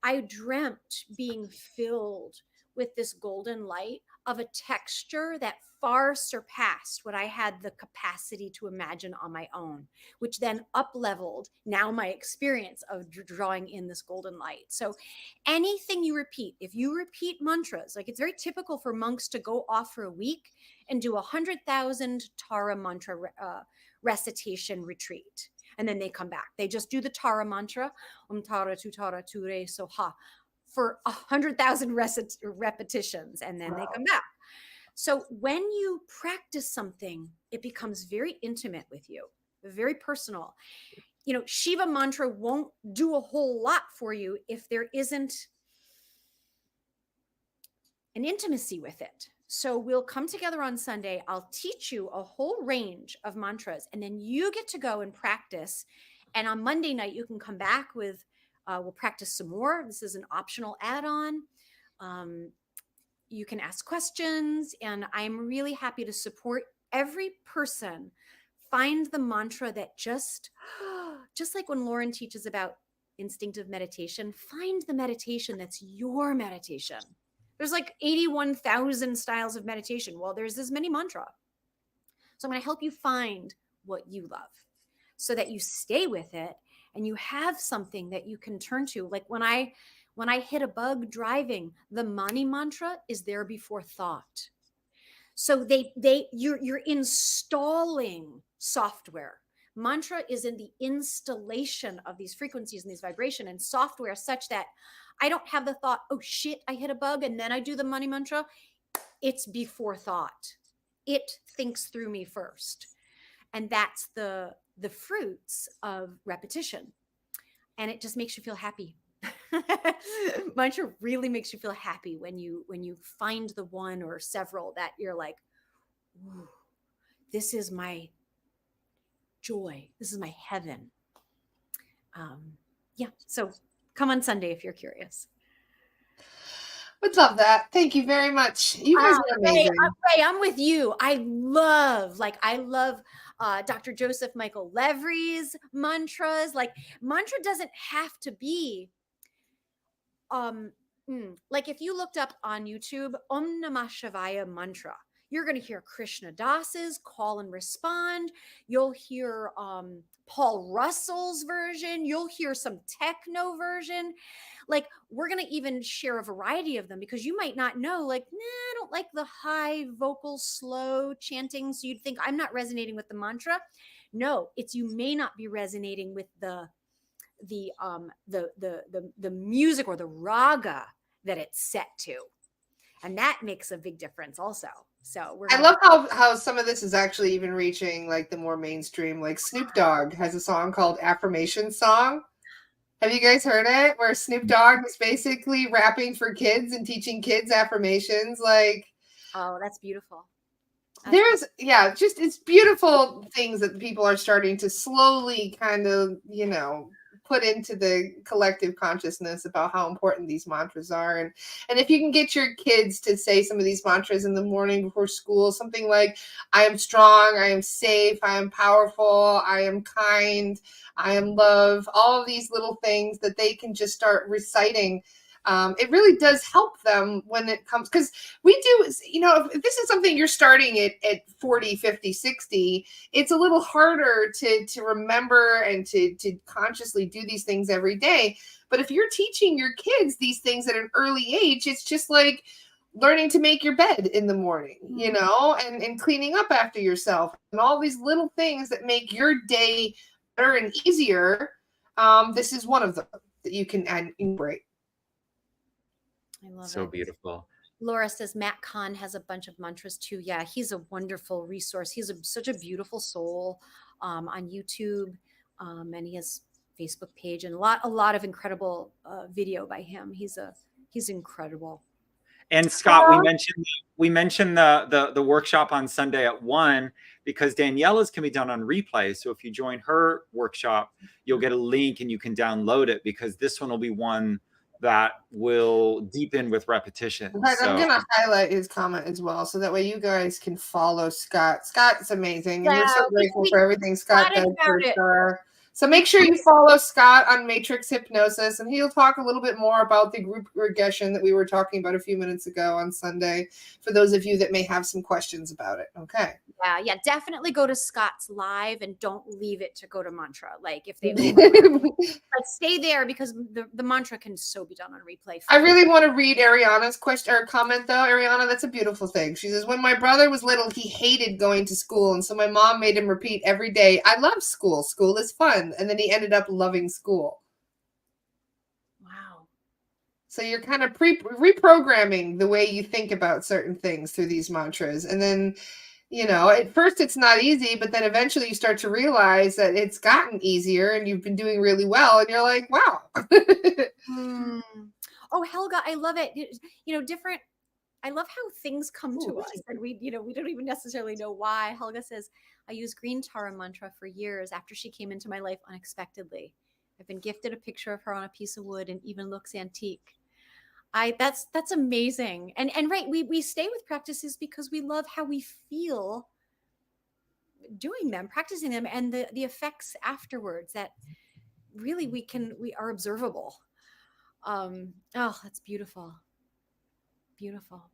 I dreamt being filled with this golden light of a texture that far surpassed what I had the capacity to imagine on my own, which then up-leveled now my experience of drawing in this golden light. So anything you repeat, if you repeat mantras, like it's very typical for monks to go off for a week and do 100,000 Tara mantra recitation retreat. And then they come back. They just do the Tara mantra, Tara, tu re, so ha, for 100,000 repetitions, and then they come back. So when you practice something, it becomes very intimate with you, very personal. You know, Shiva mantra won't do a whole lot for you if there isn't an intimacy with it. So we'll come together on Sunday. I'll teach you a whole range of mantras, and then you get to go and practice. And on Monday night, you can come back with, we'll practice some more. This is an optional add-on. You can ask questions, and I'm really happy to support every person. Find the mantra that just like when Lauren teaches about instinctive meditation, find the meditation that's your meditation. There's like 81,000 styles of meditation. Well, there's this many mantra. So I'm going to help you find what you love so that you stay with it and you have something that you can turn to. Like when I hit a bug driving, the Mani mantra is there before thought. So you're installing software. Mantra is in the installation of these frequencies and these vibration and software such that I don't have the thought, oh shit, I hit a bug and then I do the Mani mantra. It's before thought. It thinks through me first. And that's the fruits of repetition. And it just makes you feel happy. Mantra really makes you feel happy when you find the one or several that you're like, ooh, this is my joy. This is my heaven. Yeah. So come on Sunday if you're curious. Would love that. Thank you very much. You guys are amazing. Ray, I'm with you. I love Dr. Joseph Michael Levry's mantras. Like mantra doesn't have to be like if you looked up on YouTube Om Namah Shivaya mantra, you're going to hear Krishna Das's Call and Respond. You'll hear Paul Russell's version. You'll hear some techno version. Like we're going to even share a variety of them because you might not know, like, nah, I don't like the high vocal, slow chanting. So you'd think I'm not resonating with the mantra. No, it's you may not be resonating with the music or the raga that it's set to. And that makes a big difference also. So I love how some of this is actually even reaching like the more mainstream, like Snoop Dogg has a song called Affirmation Song. Have you guys heard it? Where Snoop Dogg is basically rapping for kids and teaching kids affirmations. Like, oh, that's beautiful. It's beautiful things that people are starting to slowly kind of, put into the collective consciousness about how important these mantras are. And if you can get your kids to say some of these mantras in the morning before school, something like, I am strong, I am safe, I am powerful, I am kind, I am love, all of these little things that they can just start reciting. It really does help them when it comes, because we do, if this is something you're starting at 40, 50, 60, it's a little harder to remember and to consciously do these things every day. But if you're teaching your kids these things at an early age, it's just like, learning to make your bed in the morning, you know, and cleaning up after yourself, and all these little things that make your day better and easier. This is one of them that you can incorporate. I love So it. beautiful. Laura says Matt Kahn has a bunch of mantras too. Yeah, he's a wonderful resource. He's such a beautiful soul on YouTube, and he has Facebook page and a lot of incredible video by him. He's incredible. And Scott, we mentioned the workshop on Sunday at 1 because Daniela's can be done on replay. So if you join her workshop, you'll get a link and you can download it, because this one will be one that will deepen with repetition. In fact, I'm gonna highlight his comment as well, so that way you guys can follow Scott. Scott's amazing, and we're so grateful for everything Scott does for sure. So make sure you follow Scott on Matrix Hypnosis, and he'll talk a little bit more about the group regression that we were talking about a few minutes ago on Sunday, for those of you that may have some questions about it. Okay. Yeah, definitely go to Scott's live and don't leave it to go to mantra. Like if they like stay there, because the mantra can so be done on replay. I really want to read Ariana's question or comment though. Ariana, that's a beautiful thing. She says, when my brother was little, he hated going to school, and so my mom made him repeat every day, I love school. School is fun. And then he ended up loving school. Wow. So you're kind of reprogramming the way you think about certain things through these mantras. And then, you know, at first it's not easy, but then eventually you start to realize that it's gotten easier and you've been doing really well. And you're like, wow. Oh, Helga, I love it. You know, I love how things come to us and we don't even necessarily know why. Helga says, I used green Tara mantra for years after she came into my life unexpectedly. I've been gifted a picture of her on a piece of wood and even looks antique. That's amazing. And right, we stay with practices because we love how we feel doing them, practicing them, and the effects afterwards that really we are observable. Oh, that's beautiful. Beautiful.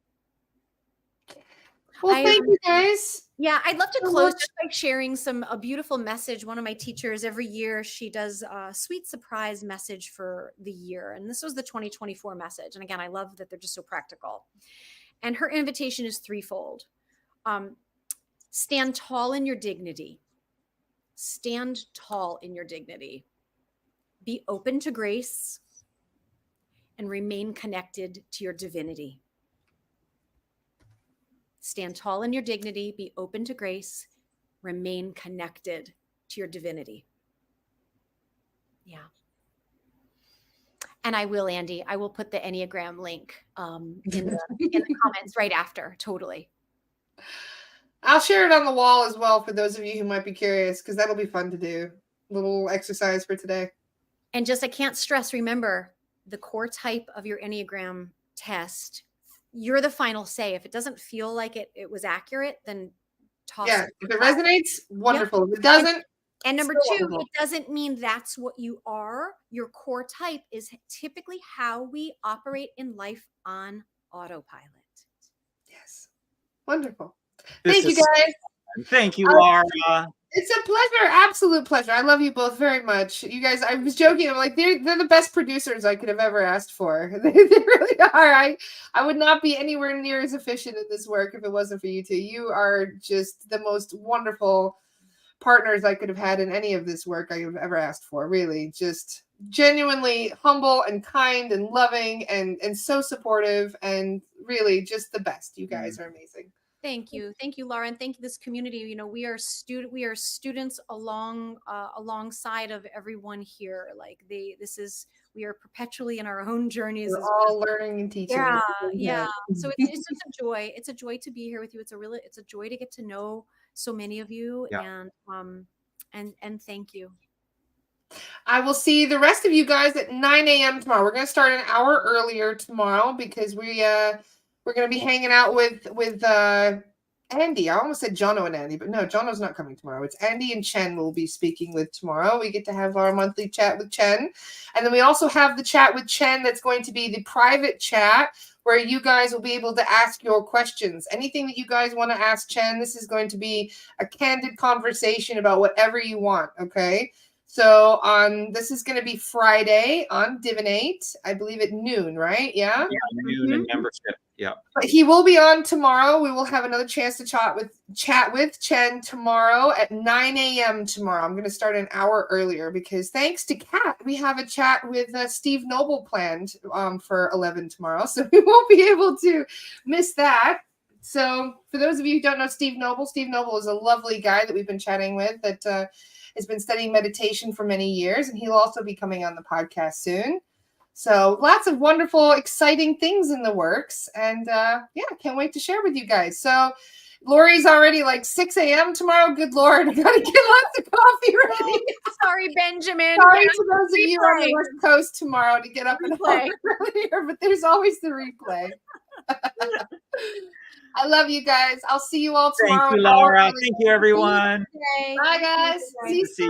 Well, thank you guys. Yeah, I'd love to close just by sharing a beautiful message. One of my teachers, every year she does a sweet surprise message for the year. And this was the 2024 message. And again, I love that they're just so practical. And her invitation is threefold. Stand tall in your dignity. Stand tall in your dignity. Be open to grace and remain connected to your divinity. Stand tall in your dignity, be open to grace, remain connected to your divinity. Yeah. And I will, Andy, I will put the Enneagram link in the comments right after. Totally. I'll share it on the wall as well for those of you who might be curious, because that'll be fun to do. Little exercise for today. And just, I can't stress, remember the core type of your Enneagram test. You're the final say. If it doesn't feel like it was accurate, then toss it. If it resonates, wonderful. If it doesn't, and number two, it doesn't mean that's what you are. Your core type is typically how we operate in life on autopilot. Yes. Wonderful. Thank you, guys. Thank you, Laura. It's a pleasure. Absolute pleasure. I love you both very much. You guys, I was joking. I'm like, they're the best producers I could have ever asked for. They really are. I would not be anywhere near as efficient in this work if it wasn't for you two. You are just the most wonderful partners I could have had in any of this work I have ever asked for. Really, just genuinely humble and kind and loving and so supportive, and really just the best. You guys are amazing. Thank you, Laura, and thank you, this community. You know, we are students alongside of everyone here. Like we are perpetually in our own journeys. We're all learning and teaching. Yeah. So it's just a joy. It's a joy to be here with you. It's a joy to get to know so many of you, and thank you. I will see the rest of you guys at 9 a.m. tomorrow. We're going to start an hour earlier tomorrow because we're going to be hanging out with Andy. I almost said Jono and Andy, but no, Jono's not coming tomorrow. It's Andy and Chen we'll be speaking with tomorrow. We get to have our monthly chat with Chen. And then we also have the chat with Chen that's going to be the private chat where you guys will be able to ask your questions. Anything that you guys want to ask Chen, this is going to be a candid conversation about whatever you want, okay? So this is going to be Friday on Divinate, I believe at noon, right? Yeah? Yeah, noon and membership. Yeah. But he will be on tomorrow. We will have another chance to chat with Chen tomorrow at 9 a.m. tomorrow. I'm going to start an hour earlier because thanks to Kat, we have a chat with Steve Noble planned for 11 tomorrow. So we won't be able to miss that. So for those of you who don't know Steve Noble is a lovely guy that we've been chatting with that has been studying meditation for many years, and he'll also be coming on the podcast soon. So lots of wonderful, exciting things in the works. And can't wait to share with you guys. So Lori's already like 6 a.m. tomorrow. Good Lord, I got to get lots of coffee ready. Sorry, Benjamin. Sorry to those of you on the West Coast tomorrow to get up and earlier, but there's always the replay. I love you guys. I'll see you all tomorrow. Thank you, Laura. Thank you, everyone. Okay. Bye, guys. See you soon.